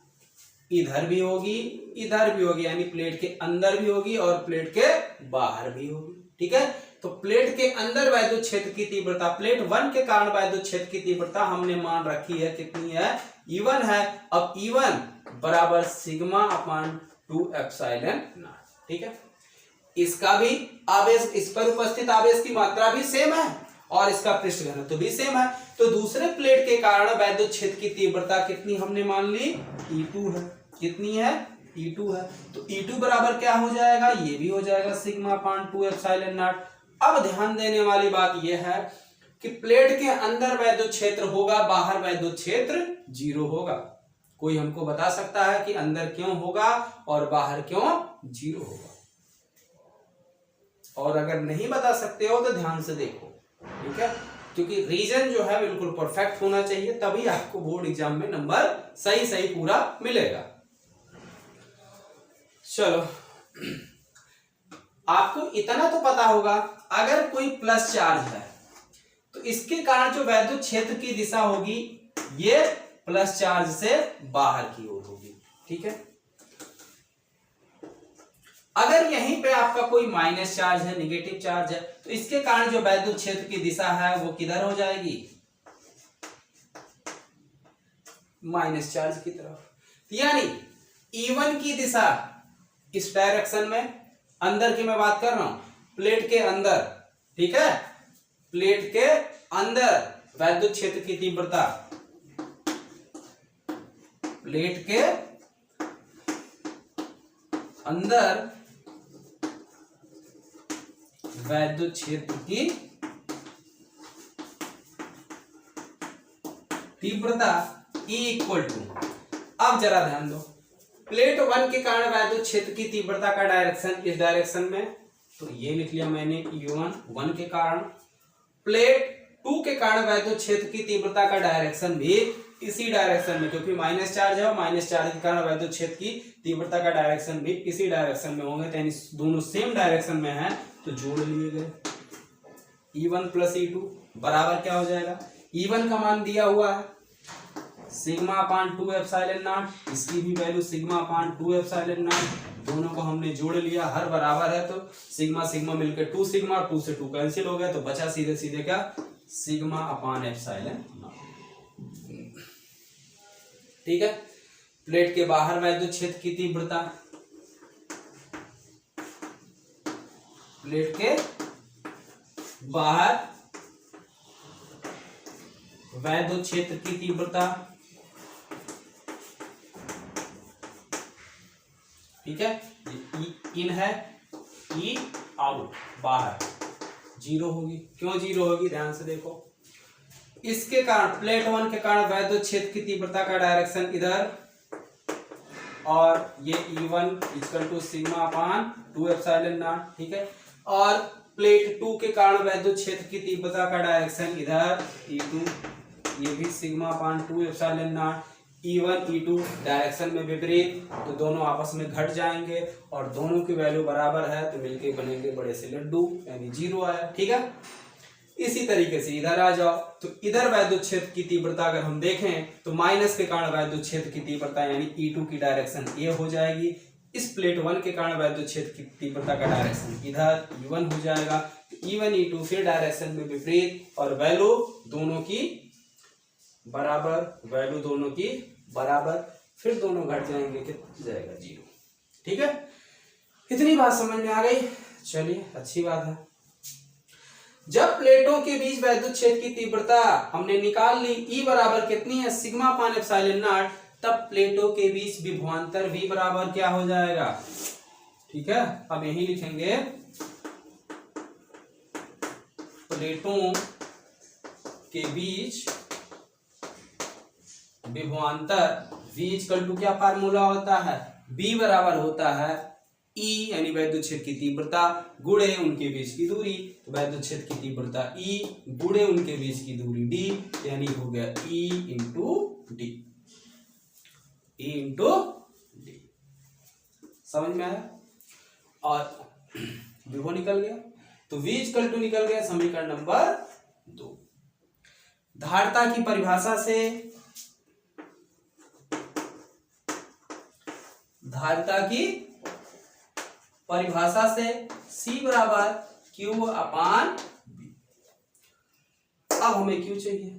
इधर भी होगी, इधर भी होगी, यानी प्लेट के अंदर भी होगी और प्लेट के बाहर भी होगी। ठीक है, तो प्लेट के अंदर वैद्युत क्षेत्र की तीव्रता, प्लेट 1 के कारण वैद्युत क्षेत्र की तीव्रता हमने मान रखी है कितनी है, E1 है। अब E1 बराबर सिग्मा अपान 2 एप्सिलॉन नॉट। ठीक है, इसका भी आवेश, इस पर उपस्थित आवेश की मात्रा भी सेम है और इसका पृष्ठ घनत्व तो भी सेम है, तो दूसरे प्लेट के कारण वैद्युत क्षेत्र की तीव्रता कितनी हमने मान ली, E2 है। कितनी है, E2 है। तो E2 बराबर क्या हो जाएगा, ये भी हो जाएगा सिग्मा अपान 2 एप्सिलॉन नॉट। अब ध्यान देने वाली बात यह है कि प्लेट के अंदर वैद्युत क्षेत्र होगा, बाहर वैद्युत क्षेत्र 0 होगा। कोई हमको बता सकता है कि अंदर क्यों होगा और बाहर क्यों 0 होगा? और अगर नहीं बता सकते हो तो ध्यान से देखो। ठीक है, क्योंकि रीजन जो है बिल्कुल परफेक्ट होना चाहिए, तभी आपको बोर्ड एग्जाम में नंबर सही पूरा मिलेगा। चलो, आपको इतना तो पता होगा, अगर कोई प्लस चार्ज है तो इसके कारण जो वैद्युत क्षेत्र की दिशा होगी ये प्लस चार्ज से बाहर की ओर होगी। ठीक है, अगर यहीं पे आपका कोई माइनस चार्ज है, निगेटिव चार्ज है, तो इसके कारण जो वैद्युत क्षेत्र की दिशा है वो किधर हो जाएगी, माइनस चार्ज की तरफ। यानी E1 की दिशा इस डायरेक्शन में, अंदर की मैं बात कर रहा हूं, प्लेट के अंदर। ठीक है, प्लेट के अंदर वैद्युत क्षेत्र की तीव्रता, प्लेट के अंदर वैद्युत क्षेत्र की तीव्रता E इक्वल टू, अब जरा ध्यान दो, प्लेट 1 के कारण वैद्युत क्षेत्र की तीव्रता का डायरेक्शन इस डायरेक्शन में, तो ये लिख लिया मैंने E1 1 के कारण। प्लेट 2 के कारण वैद्युत क्षेत्र की तीव्रता का डायरेक्शन भी इसी डायरेक्शन में, क्योंकि माइनस चार्ज है और माइनस चार्ज के कारण वैद्युत क्षेत्र की तीव्रता का डायरेक्शन भी इसी डायरेक्शन में होंगे, तो यानी दोनों सेम डायरेक्शन में है तो जोड़ लिए गए। E1 प्लस E2 बराबर क्या हो जाएगा, E1 का मान दिया हुआ है सिग्मा अपान 2 एप्सिलॉन नॉट, इसकी भी value sigma upon 2 epsilon not, दोनों को हमने जोड़ लिया, हर बराबर है तो सिग्मा सिग्मा मिलकर 2 सिग्मा, 2 से 2 कैंसिल हो गया तो बचा सीधे सीधे क्या, सिग्मा अपान एप्सिलॉन नॉट। ठीक है, प्लेट के बाहर वैद्युत क्षेत्र की तीव्रता, प्लेट के बाहर वैद्युत क्षेत्र की तीव्रता, ठीक है, इन है, ई आउट बाहर, जीरो होगी। क्यों जीरो होगी, ध्यान से देखो, इसके कारण प्लेट 1 के कारण वैद्युत क्षेत्र की तीव्रता का डायरेक्शन इधर, और ये E1 equal to sigma upon 2 epsilon naught, ठीक है, और प्लेट 2 के कारण वैद्युत क्षेत्र की तीव्रता का डायरेक्शन इधर E2, ये भी sigma upon 2 epsilon not, E1 E2 direction में विपरीत, तो दोनों आपस में घट जाएंगे और दोनों की वैल्यू बराबर है तो मिलके बनेंगे बड़े से लड्डू, यानी जीरो आया। ठीक है, इसी तरीके से इधर आ जाओ, तो इधर वैद्युत क्षेत्र की तीव्रता अगर हम देखें तो माइनस के कारण वैद्युत क्षेत्र की तीव्रता यानी E2 की डायरेक्शन ये हो जाएगी, इस प्लेट 1 के कारण वैद्युत क्षेत्र की तीव्रता का डायरेक्शन इधर E1 हो जाएगा, E1 E2 फिर डायरेक्शन में विपरीत और वैल्यू दोनों की बराबर, वैल्यू दोनों की बराबर, फिर दोनों घट जाएंगे, कितना जाएगा, जीरो। ठीक है, इतनी बात समझ में आ गई, चलिए अच्छी बात है। जब प्लेटों के बीच वैद्युत क्षेत्र की तीव्रता हमने निकाल ली, E बराबर कितनी है, सिग्मा अपान एप्सिलॉन नॉट, तब प्लेटों के बीच विभवांतर V बराबर क्या हो जाएगा। ठीक है, अब यही लिखेंगे, प्लेटों के बीच विभवांतर V इक्वल टू क्या फार्मूला होता है, B बराबर होता है E यानी वैद्युत क्षेत्र की तीव्रता गुणे उनके बीच की दूरी, तो वैद्युत क्षेत्र की तीव्रता E गुणे उनके बीच की दूरी D, यानी हो गया E into D, E into D. समझ में आया, और विभव निकल गया, तो V इक्वल टू निकल गया समीकरण नंबर 2। धारिता की परिभाषा से, धारिता की परिभाषा से C बराबर Q अपान B। अब हमें Q चाहिए,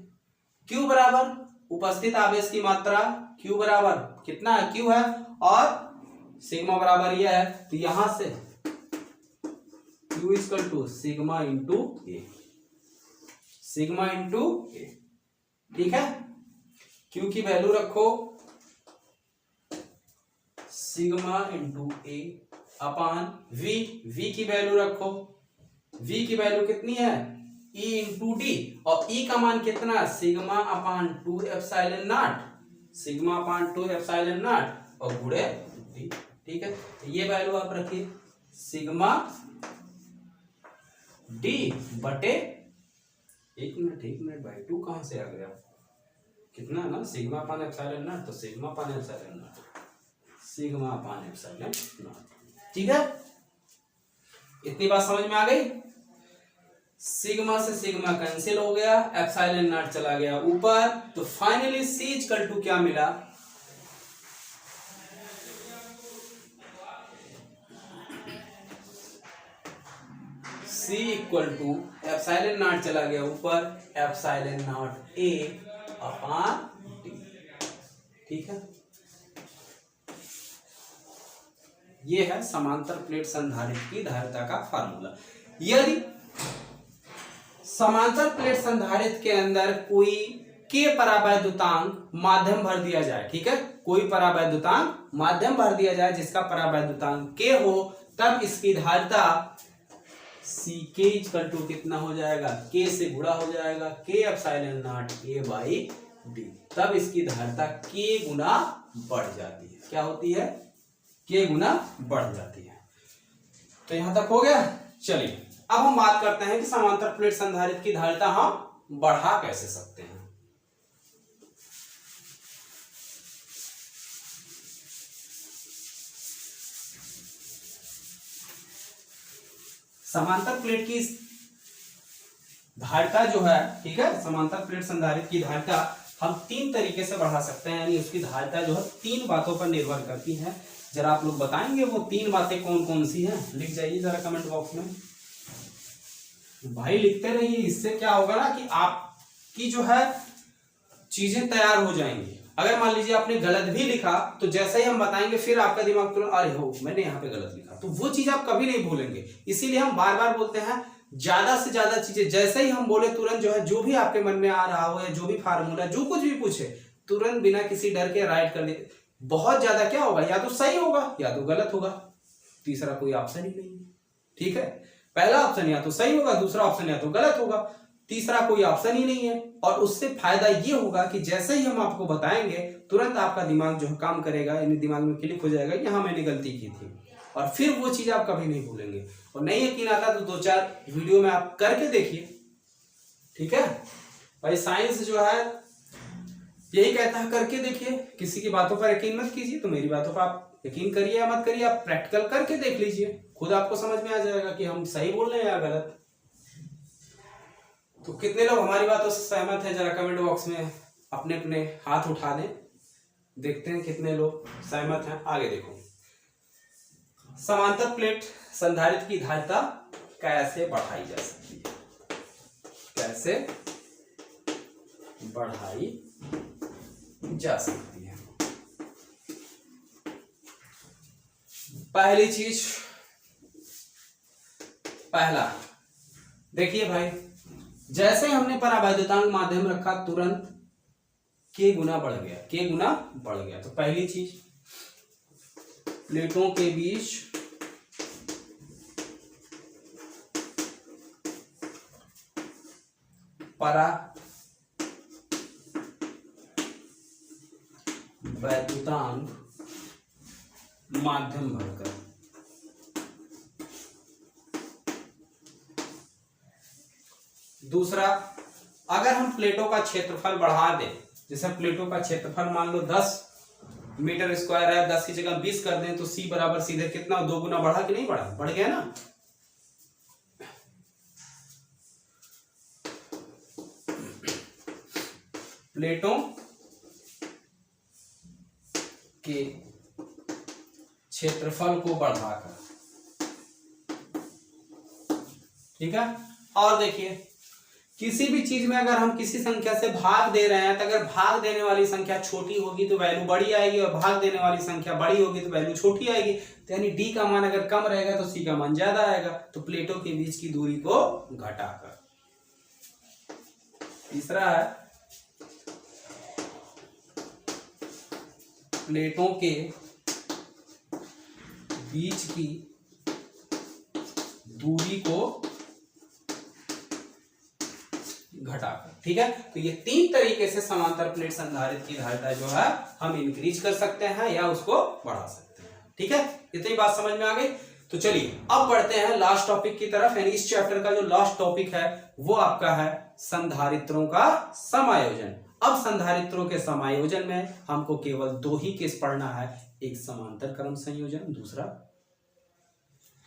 Q बराबर उपस्थित आवेश की मात्रा, Q बराबर कितना है, Q है, और सिग्मा बराबर यह है, तो यहां से Q equal to sigma into A, sigma into A. ठीक है, Q की वैल्यू रखो sigma into A upon V, V की वैल्यू रखो, V की वैल्यू कितनी है, E इंटू डी, और E का मान कितना, sigma upon 2 epsilon naught, sigma upon 2 epsilon naught और गुणे डी। ठीक है, तो ये वैल्यू आप रखिए, सिग्मा डी बटे, एक मिनट भाई, 2 कहां से आ गया, कितना ना, सिग्मा अपान एप्सिलॉन नॉट, तो सिग्मा अपान एप्सिलॉन नॉट, सिग्मा अपान एप्सिलॉन नॉट। ठीक है, इतनी बात समझ में आ गई। सिग्मा से सिग्मा कैंसिल हो गया, एप्सिलॉन नॉट चला गया ऊपर, तो फाइनली C इक्वल टू क्या मिला, C equal to epsilon naught चला गया ऊपर, epsilon naught A upon D। ठीक है, ये है समांतर प्लेट संधारित्र की धारिता का फार्मूला। यदि समांतर प्लेट संधारित्र के अंदर कोई K परावैद्युतांक माध्यम भर दिया जाए, ठीक है, कोई परावैद्युतांक माध्यम भर दिया जाए जिसका परावैद्युतांक K हो, तब इसकी धारिता Ck इक्वल टू कितना हो जाएगा, K से गुणा हो जाएगा, K epsilon naught A by D, तब इसकी धारिता K गुना बढ़ जाती है। क्या होती है, K गुना बढ़ जाती है। तो यहां तक हो गया। चलिए अब हम बात करते हैं कि समांतर प्लेट संधारित्र की धारिता हम बढ़ा कैसे सकते हैं। समांतर प्लेट की धारिता जो है, ठीक है, समांतर प्लेट संधारित्र की धारिता हम 3 तरीके से बढ़ा सकते हैं, यानी उसकी धारिता जो है 3 बातों पर निर्भर करती है। जरा आप लोग बताएंगे वो 3 बातें कौन कौन सी हैं? लिख जाइए जरा कमेंट बॉक्स में, भाई लिखते रहिए। इससे क्या होगा ना कि आपकी जो है चीजें तैयार हो जाएंगी। अगर मान लीजिए आपने गलत भी लिखा तो जैसे ही हम बताएंगे फिर आपका दिमाग तुरंत अरे हो मैंने यहाँ पे गलत लिखा, तो वो चीज आप कभी नहीं भूलेंगे। इसीलिए हम बार बार बोलते हैं ज्यादा से ज्यादा चीजें जैसे ही हम बोले तुरंत जो है जो भी आपके मन में आ रहा हो या जो भी फार्मूला जो कुछ भी पूछे तुरंत बिना किसी डर के राइट कर दे। बहुत ज्यादा क्या होगा, या तो सही होगा या तो गलत होगा, तीसरा कोई ऑप्शन ही नहीं है। ठीक है, पहला ऑप्शन या तो सही होगा, दूसरा ऑप्शन या तो गलत होगा, तीसरा कोई ऑप्शन ही नहीं है। और उससे फायदा ये होगा कि जैसे ही हम आपको बताएंगे तुरंत आपका दिमाग जो है काम करेगा, यानी दिमाग में क्लिक हो जाएगा कि हाँ मैंने गलती की थी, और फिर वो चीज आप कभी नहीं भूलेंगे। और नहीं यकीन आता तो 2-4 वीडियो में आप करके देखिए। ठीक है भाई, साइंस जो है यही कहता है करके देखिए, किसी की बातों पर यकीन मत कीजिए। तो मेरी बातों पर आप यकीन करिए या मत करिए, आप प्रैक्टिकल करके देख लीजिए, खुद आपको समझ में आ जाएगा कि हम सही बोल रहे हैं या गलत। तो कितने लोग हमारी बातों से सहमत हैं? जरा कमेंट बॉक्स में अपने अपने हाथ उठा दें, देखते हैं कितने लोग सहमत हैं। आगे देखो, समांतर प्लेट संधारित्र की धारिता कैसे बढ़ाई जा सकती है? कैसे बढ़ाई जा सकती है? पहली चीज, पहला देखिए भाई, जैसे हमने परावैद्युतांक माध्यम रखा तुरंत K गुना बढ़ गया, K गुना बढ़ गया। तो पहली चीज, प्लेटों के बीच परावैद्युतांक माध्यम भरकर दूसरा, अगर हम प्लेटों का क्षेत्रफल बढ़ा दें, जैसे प्लेटों का क्षेत्रफल मान लो 10 मीटर स्क्वायर है, 10 की जगह 20 कर दें तो C बराबर सीधे कितना 2 गुना बढ़ा कि नहीं बढ़ा? बढ़ गया ना। प्लेटों के क्षेत्रफल को बढ़ाकर, ठीक है। और देखिए, किसी भी चीज में अगर हम किसी संख्या से भाग दे रहे हैं तो अगर भाग देने वाली संख्या छोटी होगी तो वैल्यू बड़ी आएगी, और भाग देने वाली संख्या बड़ी होगी तो वैल्यू छोटी आएगी। तो यानी D का मान अगर कम रहेगा तो C का मान ज्यादा आएगा। तो प्लेटों के बीच की दूरी को घटाकर। तीसरा है, प्लेटों के बीच की दूरी को घटाकर। ठीक है, तो ये 3 तरीके से समांतर प्लेट संधारित्र की धारिता जो है हम इंक्रीज कर सकते हैं या उसको बढ़ा सकते हैं। ठीक है, इतनी बात समझ में आ गई। तो चलिए अब बढ़ते हैं लास्ट टॉपिक की तरफ, यानी इस चैप्टर का जो लास्ट टॉपिक है वो आपका है संधारित्रों का समायोजन। अब संधारित्रों के समायोजन में हमको केवल 2 ही केस पढ़ना है, एक समांतर क्रम संयोजन, दूसरा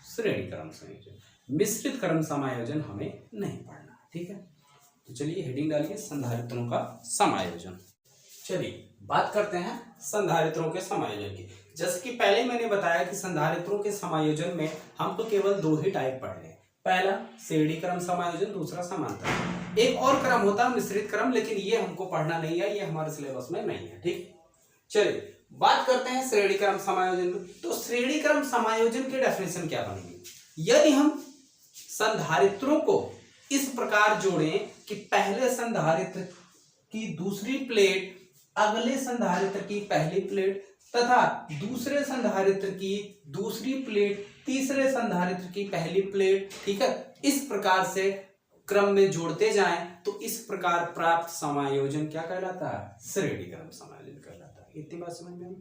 श्रेणी क्रम संयोजन। मिश्रित क्रम समायोजन हमें नहीं पढ़ना। ठीक है, तो चलिए हेडिंग डालिए संधारित्रों का समायोजन। चलिए बात करते हैं संधारित्रों के समायोजन की। जैसे कि पहले मैंने बताया कि संधारित्रों के समायोजन में हमको केवल 2 ही टाइप पढ़ने हैं, पहला श्रेणी क्रम समायोजन, दूसरा समांतर। एक और क्रम होता है मिश्रित क्रम, लेकिन ये हमको पढ़ना नहीं है, ये हमारे सिलेबस में नहीं है। ठीक, चलिए बात करते हैं श्रेणी क्रम समायोजन में। तो श्रेणी क्रम समायोजन की डेफिनेशन क्या बनेगी? यदि हम संधारित्रों को इस प्रकार जोड़ें कि पहले संधारित्र की दूसरी प्लेट अगले संधारित्र की पहली प्लेट तथा दूसरे संधारित्र की दूसरी प्लेट तीसरे संधारित्र की पहली प्लेट, ठीक है, इस प्रकार से क्रम में जोड़ते जाएं तो इस प्रकार प्राप्त समायोजन क्या कहलाता है? श्रेणी क्रम समायोजन कहलाता है। इतनी बात समझ में आई?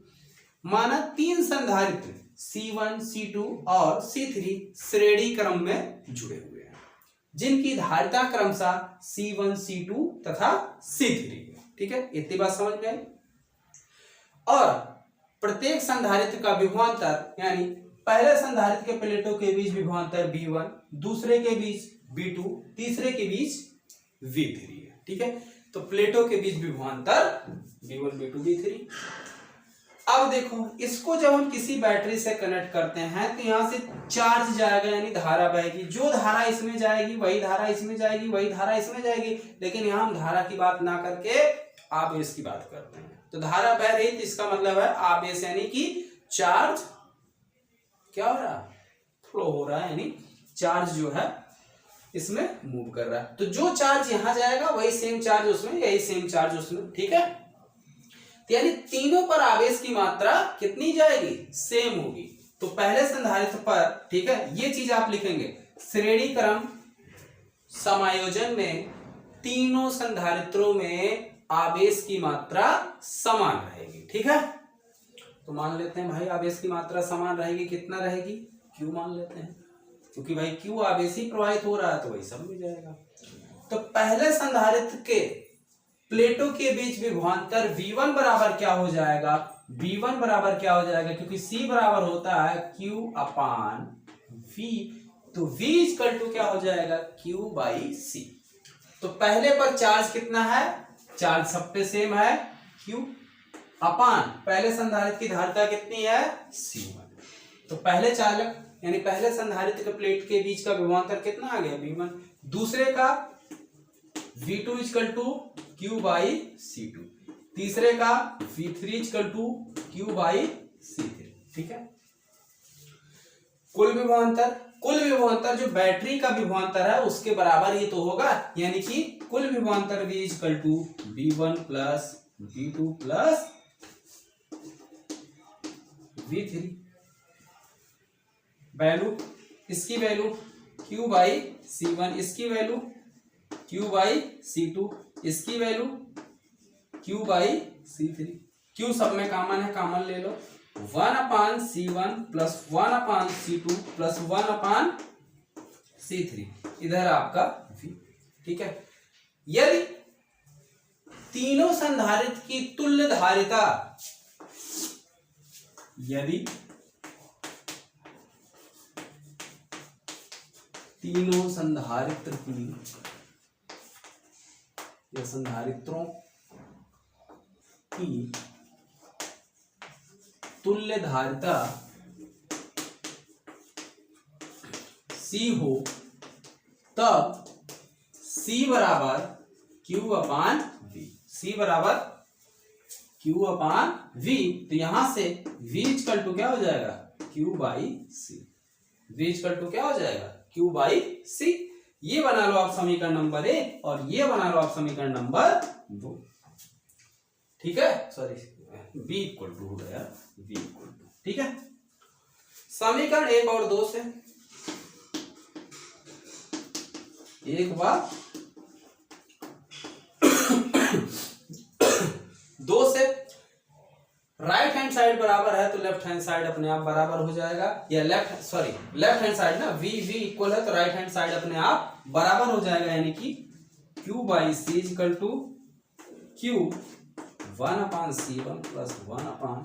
माना 3 संधारित्र C1, C2 और C3 श्रेणी क्रम में जुड़े हुए हैं, जिनकी धारिता क्रमशः C1, C2 तथा C3। ठीक है, इतनी बात समझ में आई? और प्रत्येक संधारित्र का विभवांतर यानी पहले संधारित्र के प्लेटों के बीच विभवांतर V1, दूसरे के बीच V2, तीसरे के बीच V3 है। ठीक है, तो प्लेटों के बीच विभवांतर V1, V2, V3। अब देखो, इसको जब हम किसी बैटरी से कनेक्ट करते हैं तो यहां से चार्ज जाएगा, यानी धारा बहेगी। जो धारा इसमें जाएगी वही धारा इसमें जाएगी, वही धारा इसमें जाएगी। लेकिन यहां हम धारा की बात ना करके आवेश की बात करते हैं। तो धारा बह रही तो इसका मतलब है आवेश, यानी कि चार्ज क्या हो रहा है, फ्लो हो रहा है, यानी चार्ज जो है इसमें मूव कर रहा है। तो जो चार्ज यहां जाएगा वही सेम चार्ज उसमें, यही सेम चार्ज उसमें। ठीक है, यानी तीनों पर आवेश की मात्रा कितनी जाएगी, सेम होगी। तो पहले संधारित्र पर, ठीक है, ये चीज आप लिखेंगे, श्रेणी क्रम समायोजन में तीनों संधारित्रों में आवेश की मात्रा समान रहेगी। ठीक है, तो मान लेते हैं भाई आवेश की मात्रा समान रहेगी, कितना रहेगी, Q मान लेते हैं, क्योंकि भाई Q आवेश ही प्रवाहित हो रहा है तो वही सब में जाएगा। तो पहले संधारित्र के प्लेटों के बीच विभवांतर V1 बराबर क्या हो जाएगा, V1 बराबर क्या हो जाएगा, क्योंकि C बराबर होता है Q अपान V, तो V इक्वल टू क्या हो जाएगा, Q बाई C। तो पहले पर चार्ज कितना है, चार्ज सब पे सेम है, Q अपान पहले संधारित्र की धारिता कितनी है, C1। तो पहले चालक यानी पहले संधारित्र के प्लेट के बीच का विभवांतर कितना आ गया, V1। दूसरे का V2 equal to Q by C2, तीसरे का V3 equal to Q by C3। ठीक है, कुल विभवांतर जो बैटरी का विभवांतर है उसके बराबर ही तो होगा, यानी कि कुल विभवांतर V equal to V1 plus V2 plus V3। Value, इसकी वैल्यू Q बाई C1, इसकी वैल्यू Q बाई C2, इसकी value Q by C3। Q सब में कॉमन है, कॉमन ले लो, 1 upon C1 plus 1 upon C2 plus 1 upon C3, इधर आपका V। ठीक है, यदि तीनों संधारित्र की तुल्य धारिता, यदि तीनों संधारित्र की या संधारित्रों की तुल्य धारिता C हो, तब C बराबर Q अपान V, C बराबर Q अपान V। तो यहां से V इक्वल टू क्या हो जाएगा, Q by C, V equal to क्या हो जाएगा, Q बाई C। ये बना लो आप समीकरण नंबर 1 और ये बना लो आप समीकरण नंबर 2। ठीक है, सॉरी V इक्वल टू हो गया, V इक्वल टू। ठीक है, समीकरण 1 और 2 से, एक बार 2 से राइट हैंड साइड बराबर है तो लेफ्ट हैंड साइड अपने आप बराबर हो जाएगा, या लेफ्ट हैंड साइड ना, V इक्वल है तो राइट हैंड साइड अपने आप बराबर हो जाएगा, यानी कि Q by C equal to Q 1 upon C1 plus 1 upon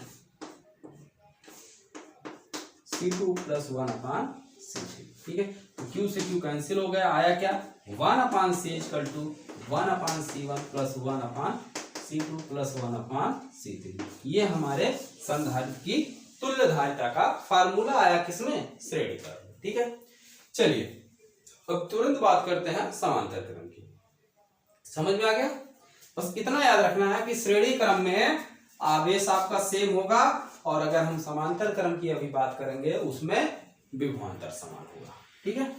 C2 plus 1 upon C3। ठीक है, तो Q से Q कैंसिल हो गया, आया क्या, 1 upon C equal to 1 upon C1 plus 1 upon C2 plus 1 upon C3। ये हमारे संधारित्र की तुल्य धारिता का फार्मूला आया, किसमें, श्रेणी क्रम। ठीक है, चलिए अब तुरंत बात करते हैं समांतर क्रम की। समझ में आ गया, बस इतना याद रखना है कि श्रेणी क्रम में आवेश आपका सेम होगा, और अगर हम समांतर क्रम की अभी बात करेंगे उसमें विभवांतर समान होगा। ठीक है,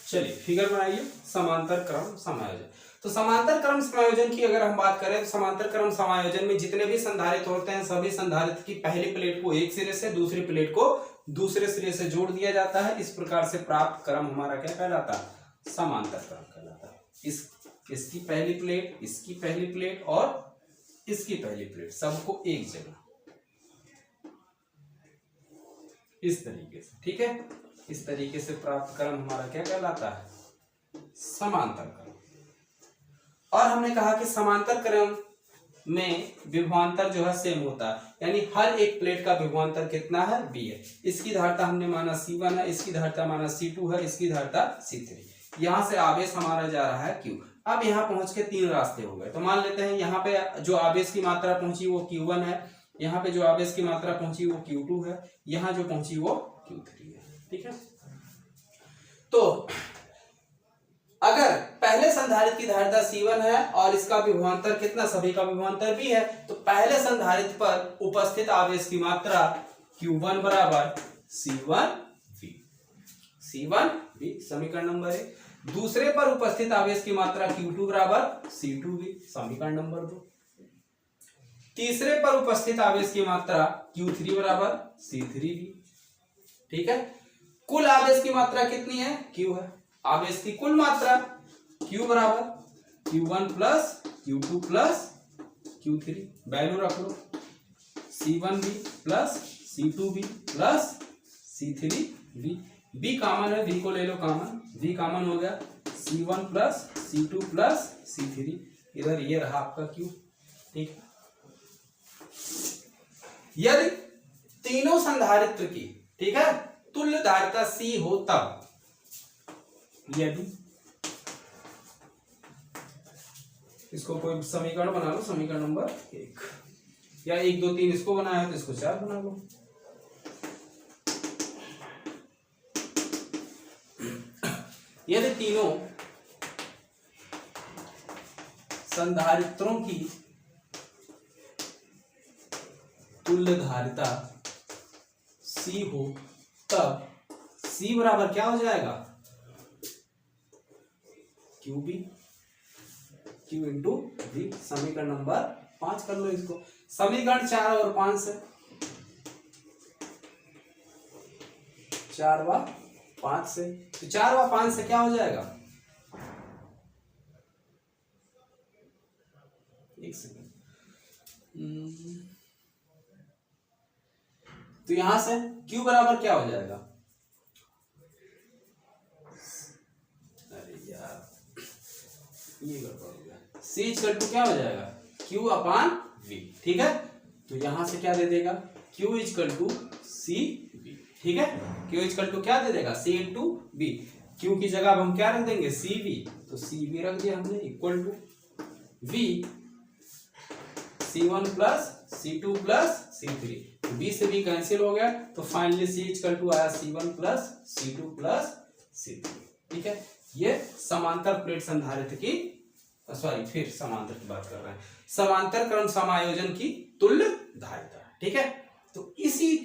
चलिए फिगर बनाइए, समांतर क्रम समायोजन। तो समांतर क्रम समायोजन की अगर हम बात करें तो समांतर क्रम समायोजन में जितने भी संधारित्र होते हैं सभी संधारित्र की पहली प्लेट को एक सिरे से दूसरी प्लेट को दूसरे सिरे से जोड़ दिया जाता है। इस प्रकार से प्राप्त क्रम हमारा क्या कहलाता है, समांतर क्रम कहलाता है। इसकी पहली प्लेट, इसकी पहली प्लेट और इसकी पहली प्लेट, सबको एक जगह इस तरीके से, ठीक है। इस तरीके से प्राप्त क्रम हमारा क्या कहलाता है? समांतर क्रम। और हमने कहा कि समांतर क्रम में विभवांतर जो है सेम होता है, यानी हर एक प्लेट का विभवांतर कितना है? b है। इसकी धारिता हमने माना C1 है, इसकी धारिता माना C2 है, इसकी धारिता C3। यहाँ से आवेश हमारा जा रहा है Q। अब यहाँ पहुंच के 3 रास्ते हो गए, तो मान लेते हैं यहाँ पे जो आवेश की मात्रा पहुंची वो Q1 है, यहाँ पे जो आवेश की मात्रा पहुंची वो Q2 है, यहाँ जो पहुंची वो Q3 है, ठीक है। तो अगर पहले संधारित्र की धारिता C1 है और इसका विभवांतर कितना? सभी का विभवांतर B है, तो पहले संधारित्र पर उपस्थित आवेश की मात्रा Q1 बराबर C1V। C1V समीकरण नंबर 1। दूसरे पर उपस्थित आवेश की मात्रा Q2 बराबर C2V, समीकरण नंबर 2। तीसरे पर उपस्थित आवेश की मात्रा Q3 बराबर C3V, ठीक है। कुल आवेश की मात्रा कितनी है? Q है। आवेश की कुल मात्रा Q बराबर Q1 plus Q2 plus Q3, value रख लो, C1V plus C2V plus C3V। B common है, V को ले लो कॉमन, V कॉमन हो गया, C1 plus C2 plus C3, इधर ये रहा आपका Q, ठीक। यदि तीनों संधारित्र की, ठीक है, तुल्य धारिता C हो तब, यदि इसको कोई समीकरण बना लो, समीकरण नंबर 1 या 1 2 3 इसको बनाया है तो इसको 4 बना लो। यदि तीनों संधारित्रों की तुल्य धारिता C हो तब C बराबर क्या हो जाएगा? QB, Q इंटू V, समीकरण नंबर 5 कर लो इसको। समीकरण 4 और 5 से, 4 व 5 से, तो 4 व 5 से क्या हो जाएगा? एक सेकंड, तो यहां से Q बराबर क्या हो जाएगा? अरे यार ये गड़बड़ हो गया। C इक्वल टू क्या हो जाएगा? Q अपान V, ठीक है। तो यहां से क्या दे देगा? Q इक्वल टू CV, ठीक है। Q इक्वल टू क्या दे देगा? C into V। Q की जगह अब हम क्या रख देंगे? CV, तो CV रख दिया हमने, equal to V C1 plus C2 plus C3, B से B कैंसिल हो गया, तो फाइनली C इक्वल टू आया C1 plus C2 plus C3, ठीक है। ये समांतर प्लेट संधारित्र की, सॉरी फिर समांतर की बात कर रहे हैं, समांतर क्रम समायोजन की तुल्य धारिता, ठीक है। तो इसी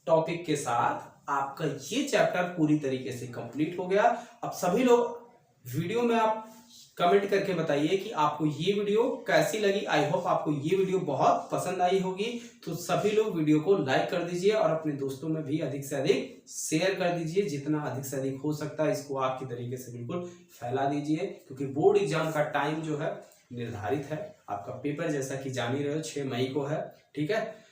टॉपिक के साथ आपका ये चैप्टर पूरी तरीके से कंप्लीट हो गया। अब सभी लोग वीडियो में आप कमेंट करके बताइए कि आपको ये वीडियो कैसी लगी। आई होप आपको ये वीडियो बहुत पसंद आई होगी। तो सभी लोग वीडियो को लाइक कर दीजिए और अपने दोस्तों में भी अधिक से अधिक शेयर कर दीजिए। जितना अधिक से अधिक हो सकता है इसको आपकी तरीके से बिल्कुल फैला दीजिए, क्योंकि बोर्ड एग्जाम का टाइम जो है निर्धारित है। आपका पेपर जैसा कि जान ही रहे हो 6 मई को है, ठीक है।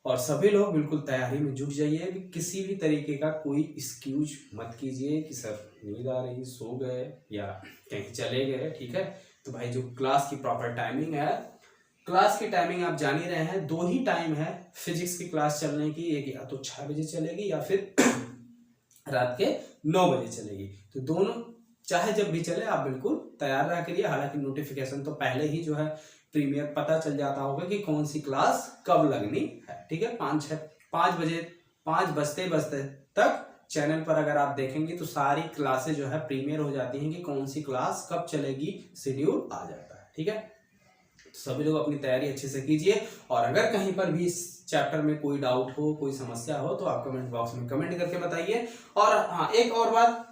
और सभी लोग बिल्कुल तैयारी में जुट जाइए। किसी भी तरीके का कोई एक्सक्यूज मत कीजिए कि सर नींद आ रही, सो गए या कहीं चले गए, ठीक है। तो भाई जो क्लास की प्रॉपर टाइमिंग है, क्लास की टाइमिंग आप जान ही रहे हैं, 2 ही टाइम है फिजिक्स की क्लास चलने की। एक या तो 6 बजे चलेगी या फिर रात के 9 बजे चलेगी। तो दोनों चाहे जब भी चले आप बिल्कुल तैयार रह करिए। हालांकि नोटिफिकेशन तो पहले ही जो है प्रीमियर पता चल जाता होगा कि कौन सी क्लास कब लगनी है, ठीक है। 5 बजते तक चैनल पर अगर आप देखेंगे तो सारी क्लासेस जो है प्रीमियर हो जाती हैं कि कौन सी क्लास कब चलेगी, शेड्यूल आ जाता है, ठीक है। तो सभी लोग अपनी तैयारी अच्छे से कीजिए। और अगर कहीं पर भी इस चैप्टर में कोई डाउट हो, कोई समस्या हो, तो आप कमेंट बॉक्स में कमेंट करके बताइए। और हाँ, एक और बात,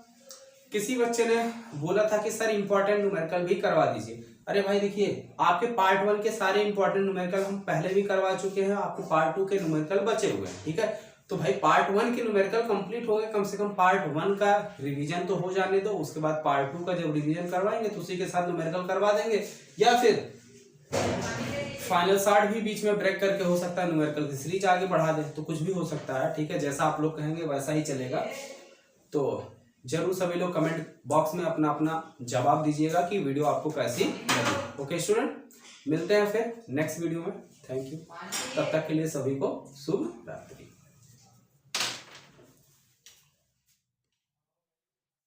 किसी बच्चे ने बोला था कि सर इंपॉर्टेंट न्यूमेरिकल भी करवा दीजिए। अरे भाई देखिए, आपके पार्ट 1 के सारे इंपॉर्टेंट न्यूमेरिकल हम पहले भी करवा चुके हैं, आपको पार्ट 2 के न्यूमेरिकल बचे हुए हैं, ठीक है। तो भाई पार्ट 1 के न्यूमेरिकल कंप्लीट हो गए, कम से कम पार्ट 1 का रिवीजन तो हो जाने दो। उसके बाद पार्ट 2 का जब रिवीजन करवाएंगे तो उसी के साथ न्यूमेरिकल करवा देंगे। या फिर फाइनल 60 भी बीच में ब्रेक करके हो सकता है, न्यूमेरिकल की सीरीज आगे बढ़ा दे तो कुछ भी हो सकता है। ठीक है, जैसा आप लोग कहेंगे वैसा ही चलेगा। तो जरूर सभी लोग कमेंट बॉक्स में अपना अपना जवाब दीजिएगा कि वीडियो आपको कैसी लगी। ओके स्टूडेंट, मिलते हैं फिर नेक्स्ट वीडियो में। थैंक यू, तब तक के लिए सभी को शुभ रात्रि।